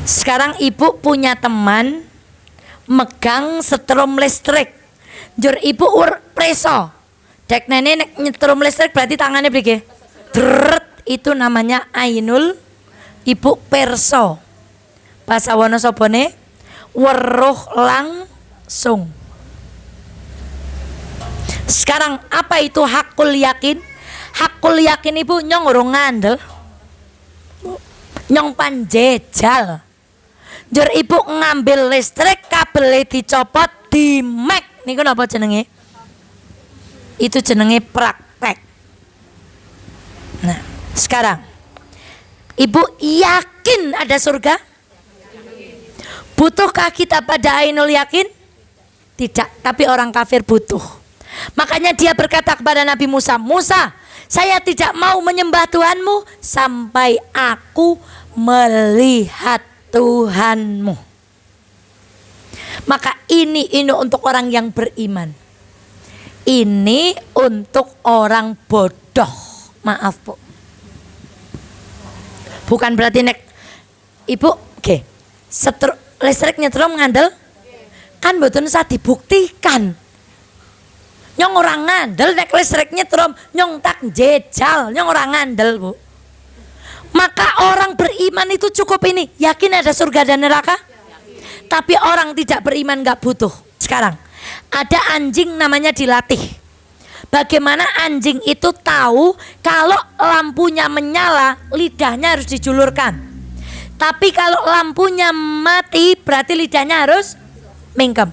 Sekarang Ibu punya teman megang setrum listrik. Jur Ibu preso. Dek nenek nyetrum listrik berarti tangannya begini. Dret, itu namanya ainul. Ibu perso. Bahasa Wonosobone weruh langsung. Sekarang apa itu hakul yakin? Hakul yakin Ibu nyong urung ngandel, nyong panjejal. Jur Ibu ngambil listrik, kabel dicopot, dimek. Niku napa jenenge? Itu jenenge praktek. Nah, sekarang Ibu yakin ada surga? Butuhkah kita pada ainul yakin? Tidak, tapi orang kafir butuh. Makanya dia berkata kepada Nabi Musa, "Musa, saya tidak mau menyembah Tuhanmu sampai aku melihat Tuhanmu." Maka ini untuk orang yang beriman. Ini untuk orang bodoh. Maaf Bu. Bukan berarti Ibu, listrik nyetrum ngandel? Kan mboten usah dibuktikan. Nyong orang ngandel nek listrik nyetrum, nyong tak jejal, nyong orang ngandel Bu. Maka orang beriman itu cukup ini, yakin ada surga dan neraka. Tapi orang tidak beriman gak butuh. Sekarang ada anjing namanya dilatih. Bagaimana anjing itu tahu kalau lampunya menyala, lidahnya harus dijulurkan. Tapi kalau lampunya mati berarti lidahnya harus mingkem.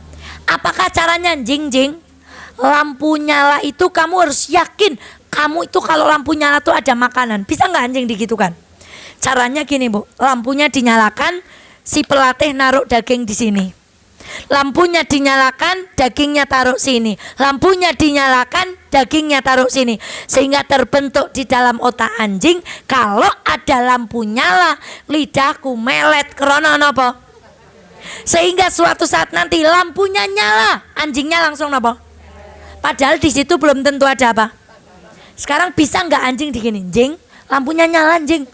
Apakah caranya jing? Lampu nyala itu kamu harus yakin kamu itu kalau lampu nyala itu ada makanan. Bisa nggak anjing digitukan? Caranya gini Bu, lampunya dinyalakan, si pelatih naruh daging di sini. Lampunya dinyalakan, dagingnya taruh sini. Lampunya dinyalakan, dagingnya taruh sini. Sehingga terbentuk di dalam otak anjing, kalau ada lampu nyala, lidahku melet krono napa? Sehingga suatu saat nanti lampunya nyala, anjingnya langsung napa? Padahal di situ belum tentu ada apa. Sekarang bisa nggak anjing digini? Jing, lampunya nyala jing.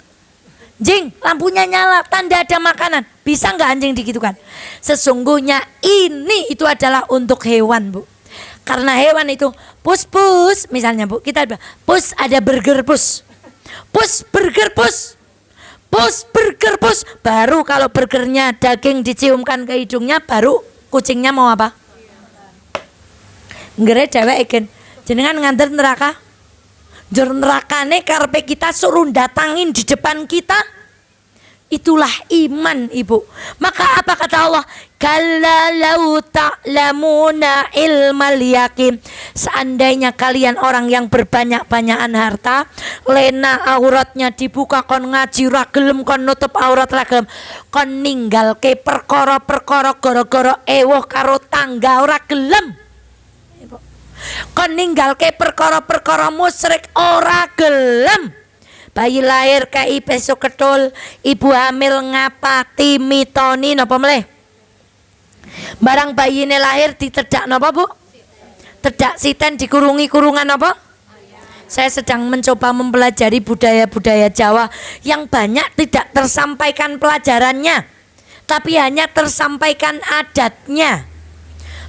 Jing, lampunya nyala, tanda ada makanan. Bisa nggak anjing digitukan? Sesungguhnya ini itu adalah untuk hewan Bu. Karena hewan itu pus, misalnya Bu, kita pus ada burger pus. Pus burger pus. Pus burger pus. Baru kalau burgernya daging diciumkan ke hidungnya, baru kucingnya mau apa? Ngere dewek iken. Jenengan nganter neraka. Jur nerakane karepe kita suruh datangin di depan kita. Itulah iman Ibu. Maka apa kata Allah? Kalla lau ta'lamuna ilmal yakin. Seandainya kalian orang yang berbanyak-banyakan harta, lena auratnya dibuka, kon ngaji ra gelem, kon nutup aurat ra gelem, kon ninggalke perkara-perkara gara-gara ewoh karo tangga ora gelem. Kon ninggalke perkara-perkara musyrik ora gelem. Bayi lahir kei besok ketul, ibu hamil ngapati mitoni napa meleh? Barang bayine lahir ditedak napa Bu? Tedak siten dikurungi kurungan apa? Saya sedang mencoba mempelajari budaya-budaya Jawa yang banyak tidak tersampaikan pelajarannya, tapi hanya tersampaikan adatnya.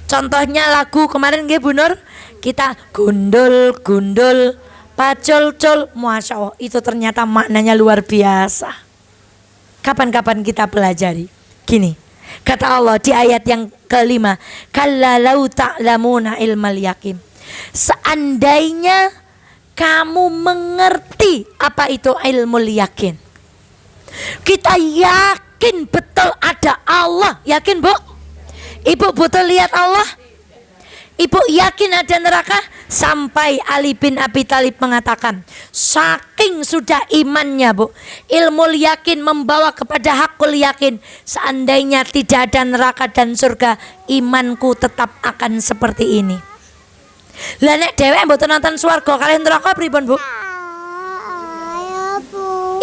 Contohnya lagu kemarin nggih Bu Nur, kita gundul gundul pacul cul, masya Allah, itu ternyata maknanya luar biasa. Kapan-kapan kita pelajari. Gini, kata Allah di ayat yang kelima, kalla lau ta'lamuna ilmal yakin. Seandainya kamu mengerti apa itu ilmu yakin. Kita yakin betul ada Allah. Yakin Bu? Ibu betul lihat Allah? Ibu yakin ada neraka? Sampai Ali bin Abi Thalib mengatakan, saking sudah imannya Bu, ilmu yakin membawa kepada hakul yakin. Seandainya tidak ada neraka dan surga, imanku tetap akan seperti ini. Lah nek dhewek mboten nonton swarga kalian neraka pripun Bu?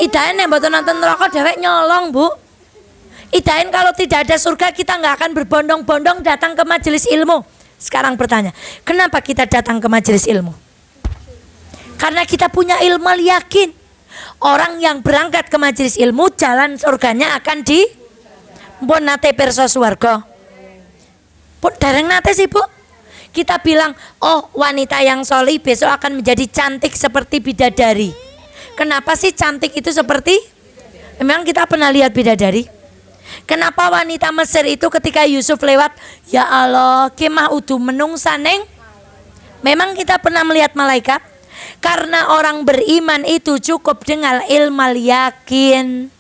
Idain nek mboten nonton neraka dhewek nyolong Bu. Idain kalau tidak ada surga kita nggak akan berbondong-bondong datang ke majelis ilmu. Sekarang bertanya, kenapa kita datang ke majelis ilmu? Karena kita punya ilmu yakin. Orang yang berangkat ke majelis ilmu jalan surganya akan di pun nate perso swarga. Pun dereng nate sih Bu. Kita bilang, oh wanita yang solih besok akan menjadi cantik seperti bidadari. Kenapa sih cantik itu seperti? Memang kita pernah lihat bidadari? Kenapa wanita Mesir itu ketika Yusuf lewat, ya Allah, kemah udu menungsa neng? Memang kita pernah melihat malaikat? Karena orang beriman itu cukup dengan ilmu yakin.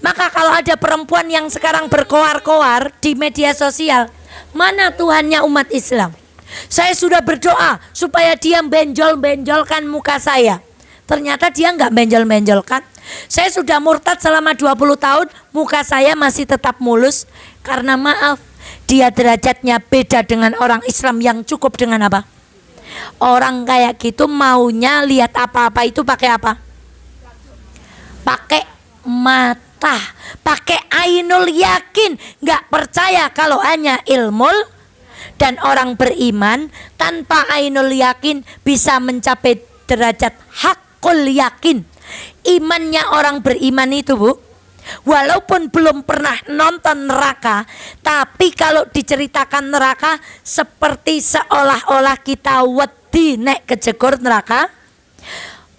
Maka kalau ada perempuan yang sekarang berkoar-koar di media sosial, mana Tuhannya umat Islam? Saya sudah berdoa supaya dia benjol-benjolkan muka saya. Ternyata dia nggak benjol-benjolkan. Saya sudah murtad selama 20 tahun, muka saya masih tetap mulus. Karena maaf, dia derajatnya beda dengan orang Islam yang cukup dengan apa? Orang kayak gitu maunya lihat apa-apa itu pakai apa? Pakai mata, pakai ainul yakin. Nggak percaya kalau hanya ilmul. Dan orang beriman tanpa ainul yakin bisa mencapai derajat hakul yakin. Imannya orang beriman itu Bu, walaupun belum pernah nonton neraka, tapi kalau diceritakan neraka seperti seolah-olah kita wedi nek kejegor neraka.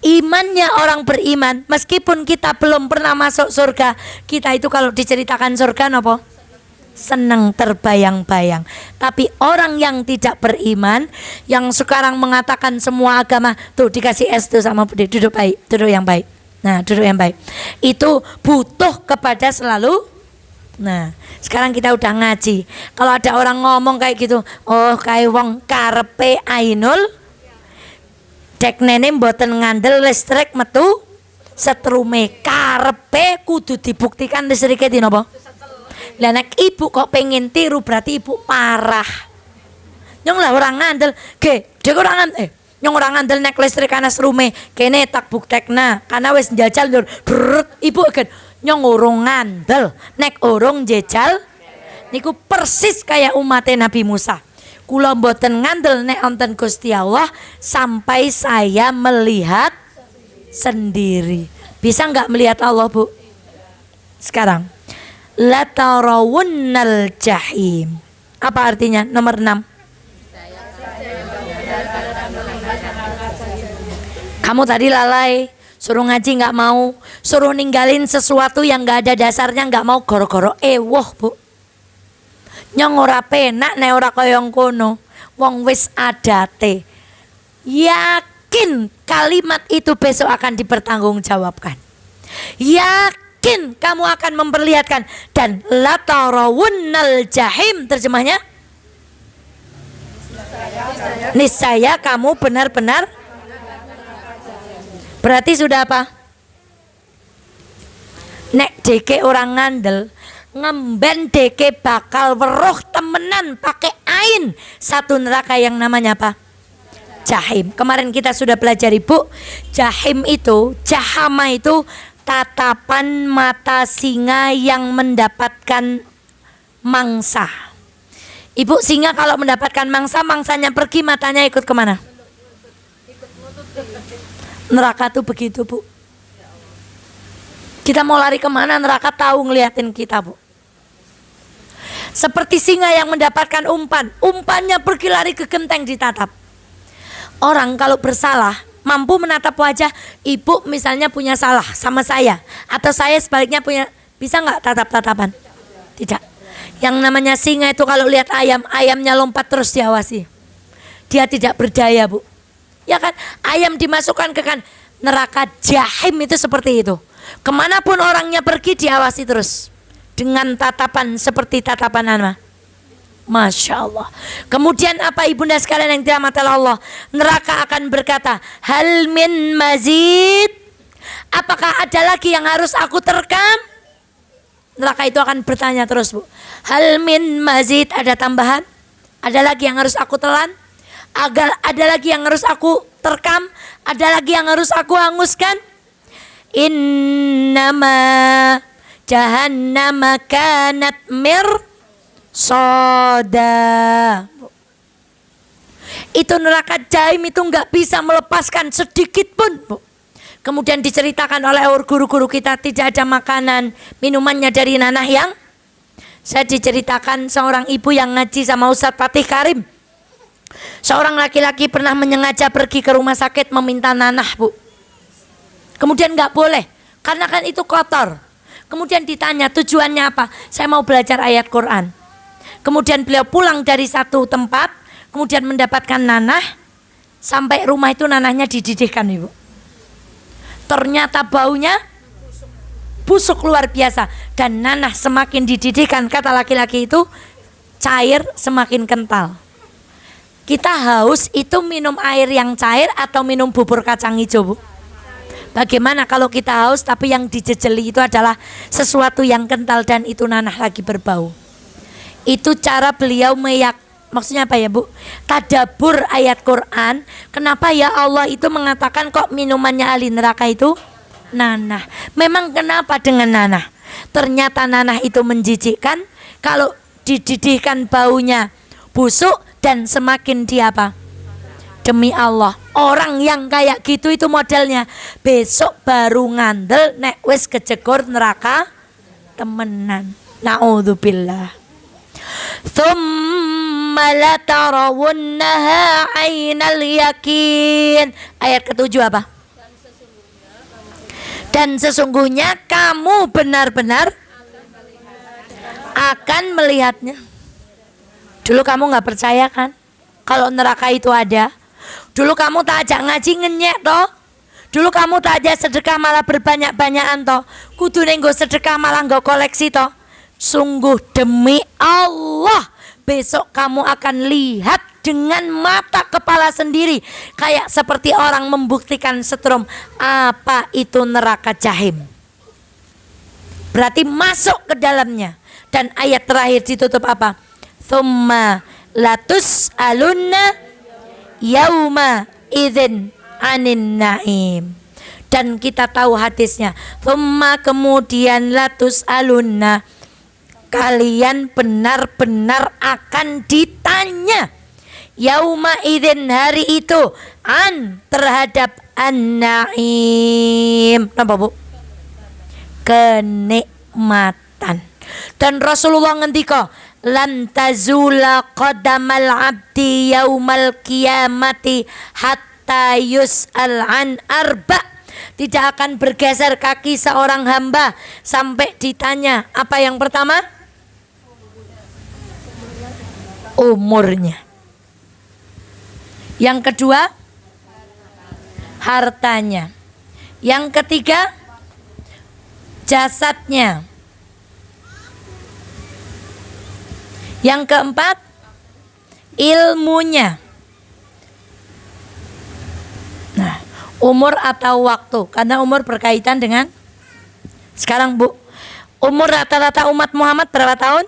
Imannya orang beriman, meskipun kita belum pernah masuk surga, kita itu kalau diceritakan surga nopo? Senang terbayang-bayang. Tapi orang yang tidak beriman, yang sekarang mengatakan semua agama, tuh dikasih es tuh sama Bude, duduk baik, duduk yang baik. Nah, duduk yang baik. Itu butuh kepada selalu. Nah, sekarang kita udah ngaji. Kalau ada orang ngomong kayak gitu, oh kayak wong karepe ainul, deknene mboten ngandel listrik metu setrume, karepe kudu dibuktikan listrike di napa? Lah nek ibu kok pengen tiru berarti ibu parah. Nyong lah orang ngandel, dek orang ngandel, nyong orang ngandel nek listrik ana serume, kene tak buktekna, karena wis njajal lur, ibu kan nyong urung ngandel, nek urung njajal, niku persis kayak umatnya Nabi Musa. Kula mboten ngandel nek wonten Gusti Allah sampai saya melihat sendiri. Bisa nggak melihat Allah Bu? Sekarang la tarawunnal jahim. Apa artinya? Nomor 6. Kamu tadi lalai, suruh ngaji nggak mau, suruh ninggalin sesuatu yang nggak ada dasarnya nggak mau, goro-goro ewoh Bu. Nyong ora penak nek ora kaya ngono. Wong wis adate. Yakin kalimat itu besok akan dipertanggungjawabkan. Yakin kamu akan memperlihatkan. Dan la tarawunnal jahim, terjemahnya niscaya kamu benar-benar. Berarti sudah apa? Nek deke orang ngandel, ngemben deke bakal weruh temenan pakai ain satu neraka yang namanya apa? jahim. Kemarin kita sudah pelajari Bu, jahim itu, jahama itu tatapan mata singa yang mendapatkan mangsa. Ibu, singa kalau mendapatkan mangsa, mangsanya pergi, matanya ikut kemana? Neraka tuh begitu Bu. Kita mau lari kemana, neraka tahu ngeliatin kita Bu. Seperti singa yang mendapatkan umpan, umpannya pergi lari ke genteng ditatap. Orang kalau bersalah mampu menatap wajah. Ibu misalnya punya salah sama saya, atau saya sebaliknya punya, bisa nggak tatap-tatapan? Tidak. Yang namanya singa itu kalau lihat ayam, ayamnya lompat terus diawasi. Dia tidak berdaya Bu. Ya kan, ayam dimasukkan ke kan neraka jahim itu seperti itu. Kemanapun orangnya pergi diawasi terus dengan tatapan seperti tatapan Ana. Masya Allah. Kemudian apa ibunda sekalian yang dirahmati Allah? Neraka akan berkata, hal min mazid? Apakah ada lagi yang harus aku terkam? Neraka itu akan bertanya terus Bu. Hal min mazid, ada tambahan? Ada lagi yang harus aku telan? Ada lagi yang harus aku terkam? Ada lagi yang harus aku hanguskan? Innama jahannama kanat soda. Itu neraka jahim itu nggak bisa melepaskan sedikit pun Bu. Kemudian diceritakan oleh guru-guru kita, tidak ada makanan minumannya dari nanah yang. Saya diceritakan seorang ibu yang ngaji sama Ustadz Fatih Karim. Seorang laki-laki pernah menyengaja pergi ke rumah sakit meminta nanah Bu. Kemudian nggak boleh, karena kan itu kotor. Kemudian ditanya tujuannya apa? Saya mau belajar ayat Quran. Kemudian beliau pulang dari satu tempat, kemudian mendapatkan nanah. Sampai rumah itu nanahnya dididihkan Ibu. Ternyata baunya busuk luar biasa. Dan nanah semakin dididihkan, kata laki-laki itu, cair semakin kental. Kita haus itu minum air yang cair atau minum bubur kacang hijau Bu? Bagaimana kalau kita haus tapi yang dijejeli itu adalah sesuatu yang kental dan itu nanah lagi berbau. Itu cara beliau maksudnya apa ya Bu? Tadabur ayat Quran. Kenapa ya Allah itu mengatakan kok minumannya ahli neraka itu nanah? Memang kenapa dengan nanah? Ternyata nanah itu menjijikkan. Kalau dididihkan baunya busuk dan semakin dia apa? Demi Allah, orang yang kayak gitu itu modelnya besok baru ngandel nek wis kejegor neraka temenan. Na'udzubillah. Tsumma latarawunnaha 'ainal yakin. Ayat ke-7 apa? Dan sesungguhnya kamu benar-benar akan melihatnya. Dulu kamu nggak percaya kan kalau neraka itu ada? Dulu kamu tak ajak ngaji ngenyek toh. Dulu kamu tak ajak sedekah malah berbanyak-banyakan toh. Kudu nenggo sedekah malah nggo koleksi toh. Sungguh demi Allah, besok kamu akan lihat dengan mata kepala sendiri. Kayak seperti orang membuktikan setrum apa itu neraka jahim. Berarti masuk ke dalamnya. Dan ayat terakhir ditutup apa? Tsumma latus alunna yauma idzin anin naim. Dan kita tahu hadisnya, tsumma kemudian latus alunna, kalian benar-benar akan ditanya yauma idzin, hari itu, an terhadap an-naim. Apa Bu? Kenikmatan. Dan Rasulullah ngendika, lan tazula qadamal abdi yaumal qiyamati hatta yus'al an arba. Tidak akan bergeser kaki seorang hamba sampai ditanya apa yang pertama? Umurnya. Yang kedua, hartanya. Yang ketiga, jasadnya. Yang keempat, ilmunya. Nah, umur atau waktu, karena umur berkaitan dengan sekarang Bu. Umur rata-rata umat Muhammad berapa tahun?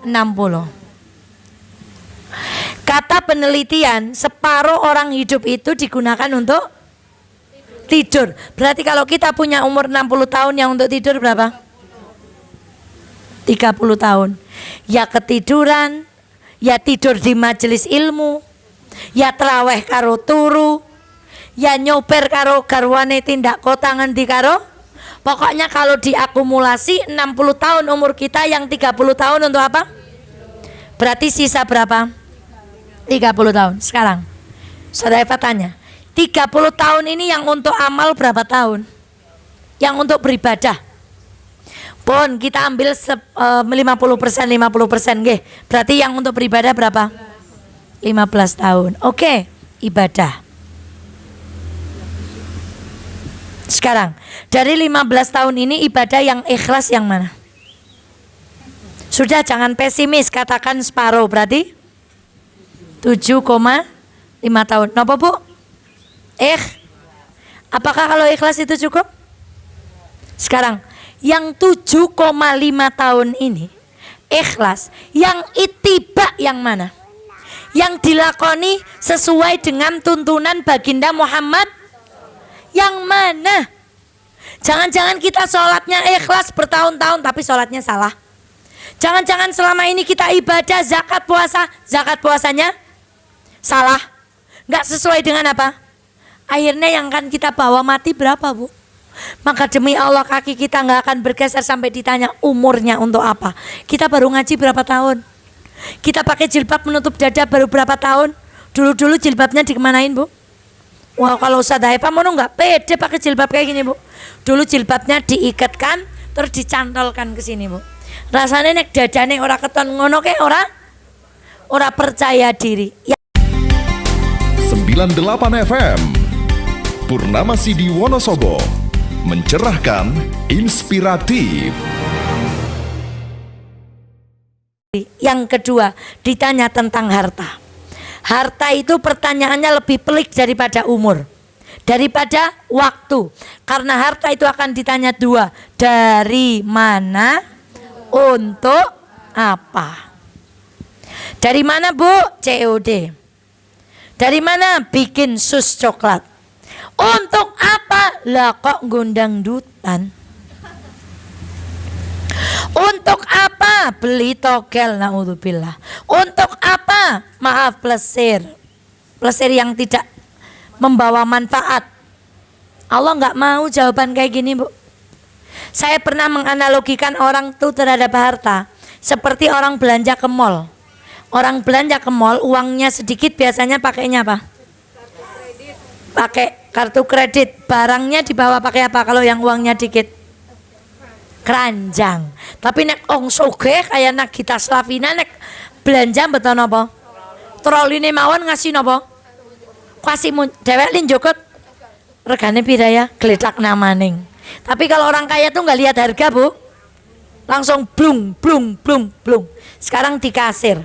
60. Kata penelitian, separuh orang hidup itu digunakan untuk tidur. Berarti kalau kita punya umur 60 tahun, yang untuk tidur berapa? 30 tahun. Ya ketiduran, ya tidur di majelis ilmu, ya traweh karo turu, ya nyoper karo garwane tindak kota ngendi karo. Pokoknya kalau diakumulasi 60 tahun umur kita, yang 30 tahun untuk apa? Berarti sisa berapa? 30 tahun. Sekarang Saudara Eva tanya, 30 tahun ini yang untuk amal berapa tahun? Yang untuk beribadah? Pon kita ambil 50%, 50% nggih. Berarti yang untuk beribadah berapa? 15 tahun. Oke, ibadah. Sekarang, dari 15 tahun ini ibadah yang ikhlas yang mana? Sudah, jangan pesimis, katakan separuh, berarti 7,5 tahun. Napa Bu? Apakah kalau ikhlas itu cukup? Sekarang, yang 7,5 tahun ini ikhlas, yang ittiba yang mana? Yang dilakoni sesuai dengan tuntunan baginda Muhammad yang mana? Jangan-jangan kita sholatnya ikhlas bertahun-tahun tapi sholatnya salah. Jangan-jangan selama ini kita ibadah zakat puasanya salah, nggak sesuai dengan apa? Akhirnya yang akan kita bawa mati berapa Bu? Maka demi Allah kaki kita nggak akan bergeser sampai ditanya umurnya untuk apa. Kita baru ngaji berapa tahun? Kita pakai jilbab menutup dada baru berapa tahun? Dulu-dulu jilbabnya dikemanain Bu? Wah, kalau Ustazah Eva mau nggak pede pakai jilbab kayak gini Bu. Dulu jilbabnya diikatkan terus dicantolkan ke sini Bu. Rasanya nek dadane ora keton ngono ke ora percaya diri. 98 FM Purnama Sidi Wonosobo, mencerahkan, inspiratif. Yang kedua, ditanya tentang harta. Harta itu pertanyaannya lebih pelik daripada umur, daripada waktu. Karena harta itu akan ditanya dua, dari mana, untuk apa. Dari mana Bu? COD. Dari mana? Bikin sus coklat. Untuk apa? Lah kok ngundang dutan. Untuk apa? Beli togel, naudzubillah. Untuk apa? Maaf, plesir yang tidak membawa manfaat. Allah nggak mau jawaban kayak gini Bu. Saya pernah menganalogikan orang itu terhadap harta seperti orang belanja ke mall. Orang belanja ke mall, uangnya sedikit, biasanya pakainya apa? Pakai kartu kredit. Barangnya dibawa pakai apa kalau yang uangnya dikit? Keranjang. Tapi nek ong sugih kayak Nagita Slavina nek belanja betul napa? Troline mawon ngasih napa? Kasih dewek lin jokot. Regane pira ya? Gledak namaning. Tapi kalau orang kaya tuh nggak lihat harga Bu, langsung blung. Sekarang di kasir,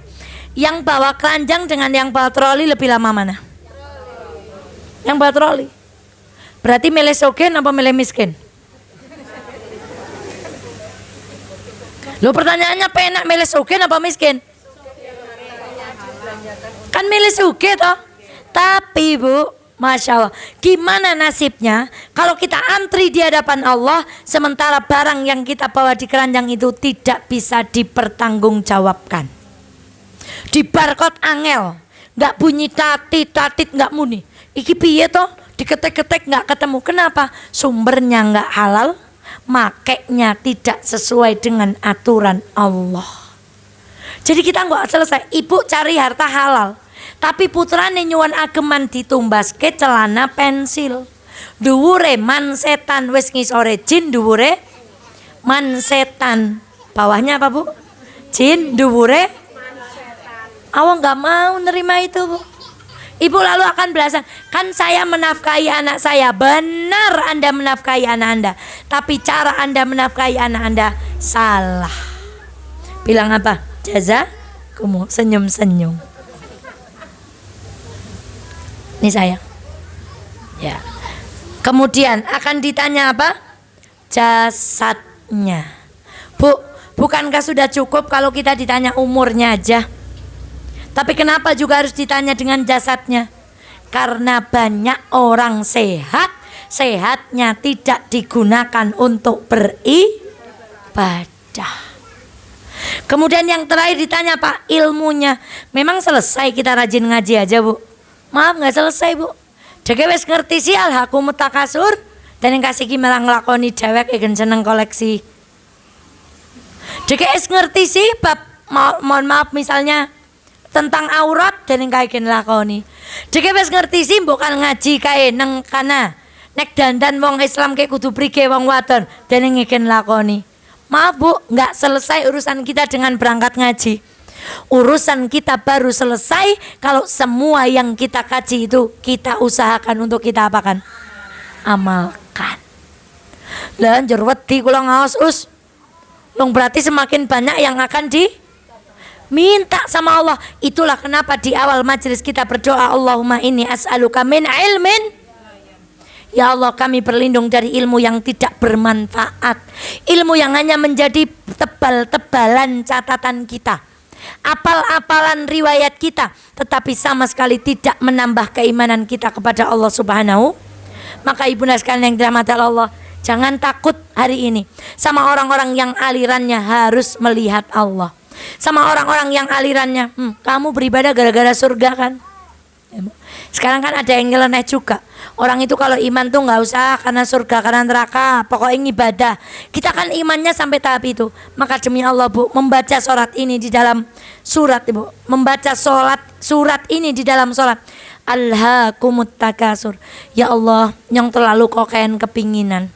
yang bawa keranjang dengan yang bawa troli lebih lama mana? Yang bawa troli. Berarti milih sogen apa milih miskin? Lo pertanyaannya penak, milih sogen apa miskin? Kan milih sogen toh. Tapi Bu, Masya Allah, gimana nasibnya kalau kita antri di hadapan Allah sementara barang yang kita bawa di keranjang itu tidak bisa dipertanggungjawabkan. Di barcode angel, nggak bunyi tatit nggak muni. Iki piye toh? Diketek-ketek nggak ketemu. Kenapa? Sumbernya nggak halal, makainya tidak sesuai dengan aturan Allah. Jadi kita nggak selesai. Ibu cari harta halal, tapi putrane nyuwun ageman ditumbaske celana pensil. Dhuwure man setan, wis ngisore jin, dhuwure man setan. Bawahnya apa Bu? Jin, dhuwure awang nggak mau nerima itu Bu. Ibu lalu akan belasan, kan saya menafkahi anak saya. Benar Anda menafkahi anak Anda, tapi cara Anda menafkahi anak Anda salah. Bilang apa? Jazakumullah, senyum-senyum. Ini saya. Ya. Kemudian akan ditanya apa? Jasadnya. Bu, bukankah sudah cukup kalau kita ditanya umurnya aja? Tapi kenapa juga harus ditanya dengan jasadnya? Karena banyak orang sehat, sehatnya tidak digunakan untuk beribadah. Kemudian yang terakhir ditanya, Pak, ilmunya. Memang selesai kita rajin ngaji aja, Bu? Maaf, nggak selesai, Bu. Deke wis ngerti sih alhaqumut takasur, dan yang kasih ki malah nglakoni dhewek igen seneng koleksi. Deke wis ngerti sih bab mohon maaf misalnya tentang aurat, dan yang kayak nglakoni. Deke wis ngerti sih mbok kan ngaji kae neng kana. Nek dandan wong Islam kayak kudu prige wong wadon, dan yang ngeken lakoni. Maaf Bu, nggak selesai urusan kita dengan berangkat ngaji. Urusan kita baru selesai kalau semua yang kita kaji itu kita usahakan untuk kita apakan? Amalkan. Lah njur wedi kula ngaos us. Long berarti semakin banyak yang akan diminta sama Allah. Itulah kenapa di awal majelis kita berdoa, Allahumma inni as'aluka min ilmin. Ya Allah, kami berlindung dari ilmu yang tidak bermanfaat, ilmu yang hanya menjadi tebal-tebalan catatan kita, apal-apalan riwayat kita, tetapi sama sekali tidak menambah keimanan kita kepada Allah Subhanahu. Maka ibunda sekalian yang dirahmati Allah, jangan takut hari ini sama orang-orang yang alirannya harus melihat Allah, sama orang-orang yang alirannya kamu beribadah gara-gara surga kan. Sekarang kan ada yang nyeleneh juga. Orang itu kalau iman tuh nggak usah karena surga, karena neraka, pokoknya ibadah. Kita kan imannya sampai tahap itu. Maka demi Allah Bu, membaca surat ini di dalam surat Ibu, membaca surat ini di dalam sholat. Alhaqumut takasur. Ya Allah, yang terlalu kokain kepinginan.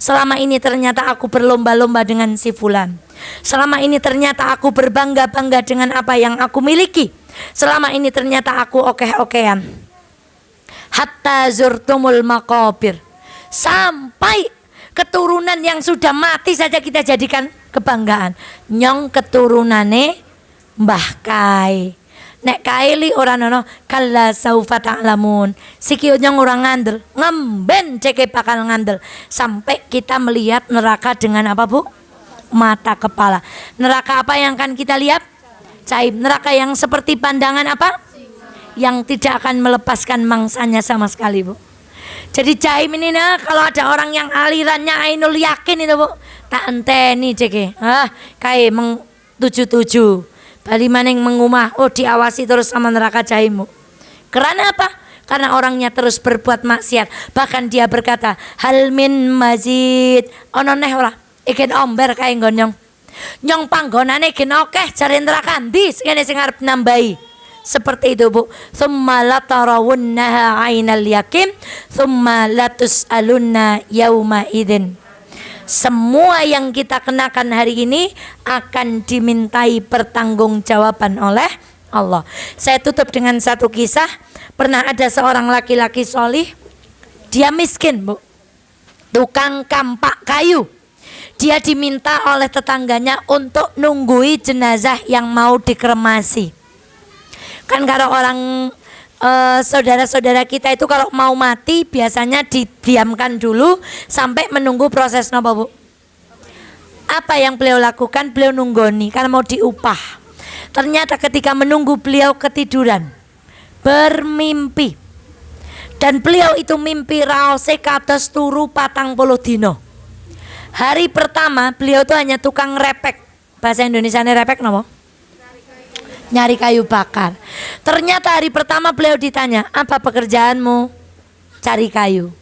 Selama ini ternyata aku berlomba-lomba dengan si fulan. Selama ini ternyata aku berbangga-bangga dengan apa yang aku miliki. Selama ini ternyata aku okeh-okehan. Hatta zurtumul maqabir. Sampai keturunan yang sudah mati saja kita jadikan kebanggaan. Nyong keturunane Mbah Kai. Nek kaili ora nono kalla saufa ta'lamun. Siki nyong ora ngandel, ngemben ceke bakal ngandel. Sampai kita melihat neraka dengan apa Bu? Mata kepala. Neraka apa yang akan kita lihat? Caib. Neraka yang seperti pandangan apa? Yang tidak akan melepaskan mangsanya sama sekali Bu. Jadi caim ini nah, kalau ada orang yang alirannya ainul yakin itu Bu, tak enteni ceke. Kayak meng 77 bali maning mengumah, oh diawasi terus sama neraka caim Bu. Karena apa? Karena orangnya terus berbuat maksiat. Bahkan dia berkata, hal min mazid. Ono neh ora? Iken omber kae nggon nyong panggonane gen akeh jare neraka ndi kene sing arep nambahi. Seperti itu Bu. Tsumma latarawunnaha 'ainal yaqin, tsumma latus'alunna yauma idzin. Semua yang kita kenakan hari ini akan dimintai pertanggungjawaban oleh Allah. Saya tutup dengan satu kisah. Pernah ada seorang laki-laki solih, dia miskin Bu, tukang kampak kayu. Dia diminta oleh tetangganya untuk nunggui jenazah yang mau dikremasi. Kan kalau orang saudara-saudara kita itu kalau mau mati biasanya didiamkan dulu sampai menunggu proses napa Bu? Apa yang beliau lakukan? Beliau nunggoni karena mau diupah. Ternyata ketika menunggu beliau ketiduran, bermimpi. Dan beliau itu mimpi raose kados turu 40 dino. Hari pertama beliau itu hanya tukang repek. Bahasa Indonesianya repek napa? Nyari kayu bakar. Ternyata hari pertama beliau ditanya, apa pekerjaanmu? Cari kayu.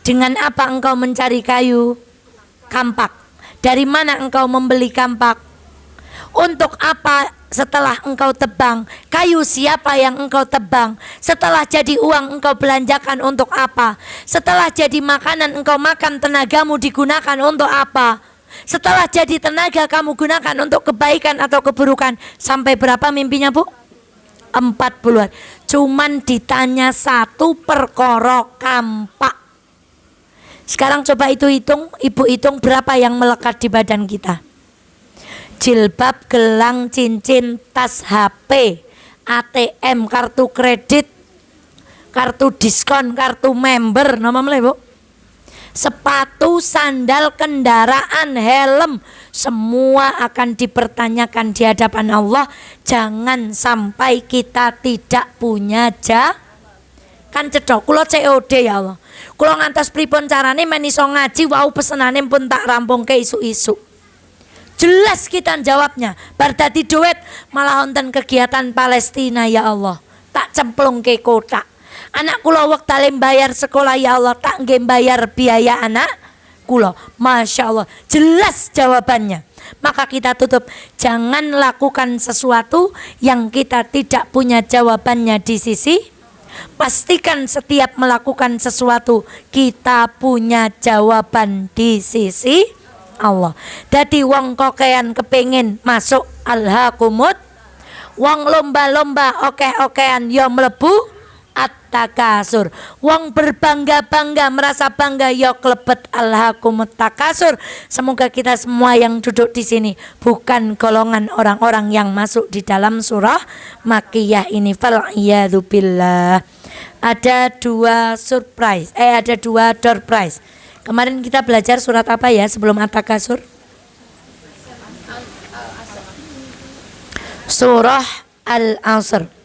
Dengan apa engkau mencari kayu? Kampak. Dari mana engkau membeli kampak? Untuk apa setelah engkau tebang? Kayu siapa yang engkau tebang? Setelah jadi uang engkau belanjakan untuk apa? Setelah jadi makanan engkau makan, tenagamu digunakan untuk apa? Setelah jadi tenaga kamu gunakan untuk kebaikan atau keburukan. Sampai berapa mimpinya Bu? 40-an. Cuman ditanya satu perkara kampak. Sekarang coba itu hitung, Ibu hitung berapa yang melekat di badan kita. Jilbab, gelang, cincin, tas, HP, ATM, kartu kredit, kartu diskon, kartu member, nama mulai Bu. sepatu, sandal, kendaraan, helm, semua akan dipertanyakan di hadapan Allah. Jangan sampai kita tidak punya kan cedok. Kula COD ya Allah. Kula ngantos pripun carane men iso ngaji wau pesenane pun tak rampungke isu-isu. Jelas kita jawabnya. Bar dadi duit malah wonten kegiatan Palestina ya Allah. Tak cemplungke kotak. Anak kula wektale bayar sekolah ya Allah, tak nggih bayar biaya anak kula. Masya Allah, jelas jawabannya. Maka kita tutup, jangan lakukan sesuatu yang kita tidak punya jawabannya di sisi. Pastikan setiap melakukan sesuatu kita punya jawaban di sisi Allah. Dadi wong kokean kepengin masuk alhaqumut, wong lomba-lomba okeh-okehan yo mlebu at-takasur. Wong berbangga-bangga merasa bangga yo klebet alhaqumut takasur. Semoga kita semua yang duduk di sini bukan golongan orang-orang yang masuk di dalam surah Makkiyah ini. Fal-iyadu billah. Ada dua door prize. Kemarin kita belajar surat apa ya sebelum at-takasur? Surah Al-Asr.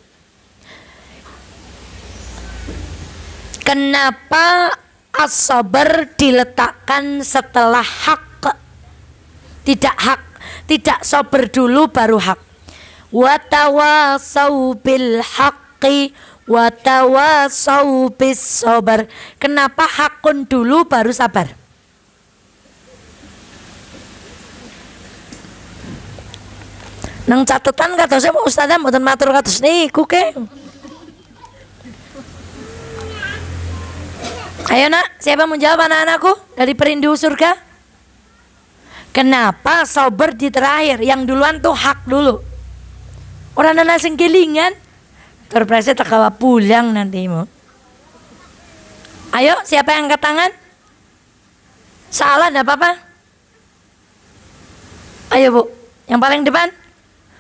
Kenapa as-sabr diletakkan setelah hak? Tidak hak, tidak sabar dulu baru hak. Wa tawasau bil haqqi wa tawasau bis sabr. Kenapa hakun dulu baru sabar? Nang catatan katosnya mau ustazah mboten matur kados niku ke. Ayo nak, siapa mau jawab anak-anakku dari perindu surga? Kenapa sabar di terakhir? Yang duluan tuh hak dulu. Orang nana sing kelingan, terprese tak kawa pulang nanti mau. Ayo, siapa yang angkat tangan? Salah, enggak apa-apa. Ayo bu, yang paling depan.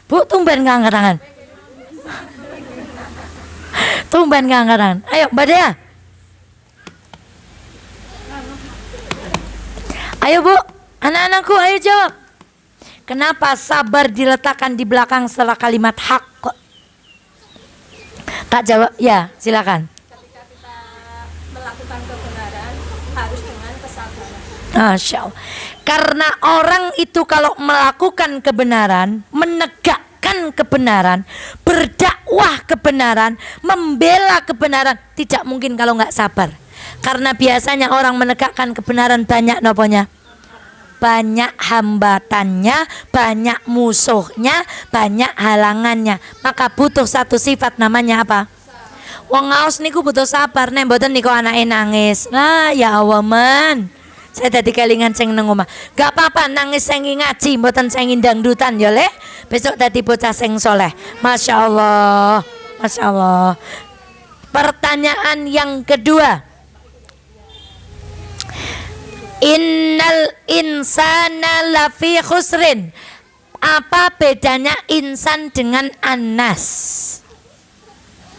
Bu, tumben nggak angkat tangan? Tumben nggak angkat tangan? Ayo, Mbak Dea. Ayo bu, anak-anakku ayo jawab. Kenapa sabar diletakkan di belakang setelah kalimat hak? Kak jawab, ya silakan. Ketika kita melakukan kebenaran harus dengan kesabaran. Masya Allah. Karena orang itu kalau melakukan kebenaran, menegakkan kebenaran, berdakwah kebenaran, membela kebenaran, tidak mungkin kalau nggak sabar. Karena biasanya orang menegakkan kebenaran banyak noponya, banyak hambatannya, banyak musuhnya, banyak halangannya. Maka butuh satu sifat namanya apa? Wong ngaos niku butuh sabar. Nek mboten niku anake nangis. Lah ya Allah men. Saya tadi kelingan sing nang omah. Gak apa-apa nangis sing ngaji, mboten sing dangdutan ya Le. Besok tadi bocah sing soleh. Masya Allah. Masya Allah. Pertanyaan yang kedua. Innal insana lafi khusrin. Apa bedanya insan dengan anas?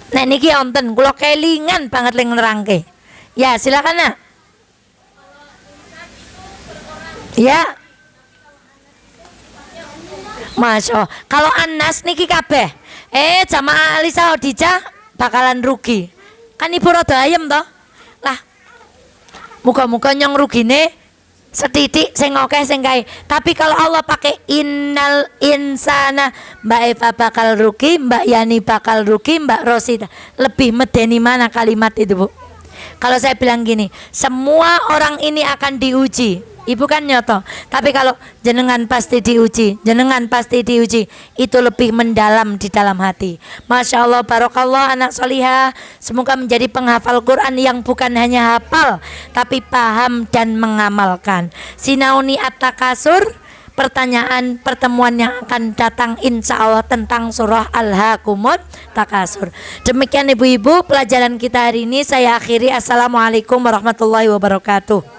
Nah niki wonten kula kelingan banget ling nerangke. Ya, silakan Nak. Ya. Masya Allah. Kalau anas niki kabeh. Jamaah Alisa Odija bakalan rugi. Kan ibu rada ayem toh? Lah muka-muka nyong rugine setitik sing akeh sing kae. Tapi kalau Allah pakai innal insana, Mbak Eva bakal rugi, Mbak Yani bakal rugi, Mbak Rosita. Lebih medeni mana kalimat itu, Bu? Kalau saya bilang gini, semua orang ini akan diuji. Ibu kan nyoto. Tapi kalau jenengan pasti diuji, jenengan pasti diuji, itu lebih mendalam di dalam hati. Masya Allah, barokallah anak solihah. Semoga menjadi penghafal Quran yang bukan hanya hafal, tapi paham dan mengamalkan. Sinauni at-takasur. Pertanyaan pertemuan yang akan datang insya Allah tentang surah Al-Hakumut Takasur. Demikian ibu-ibu pelajaran kita hari ini saya akhiri. Assalamualaikum warahmatullahi wabarakatuh.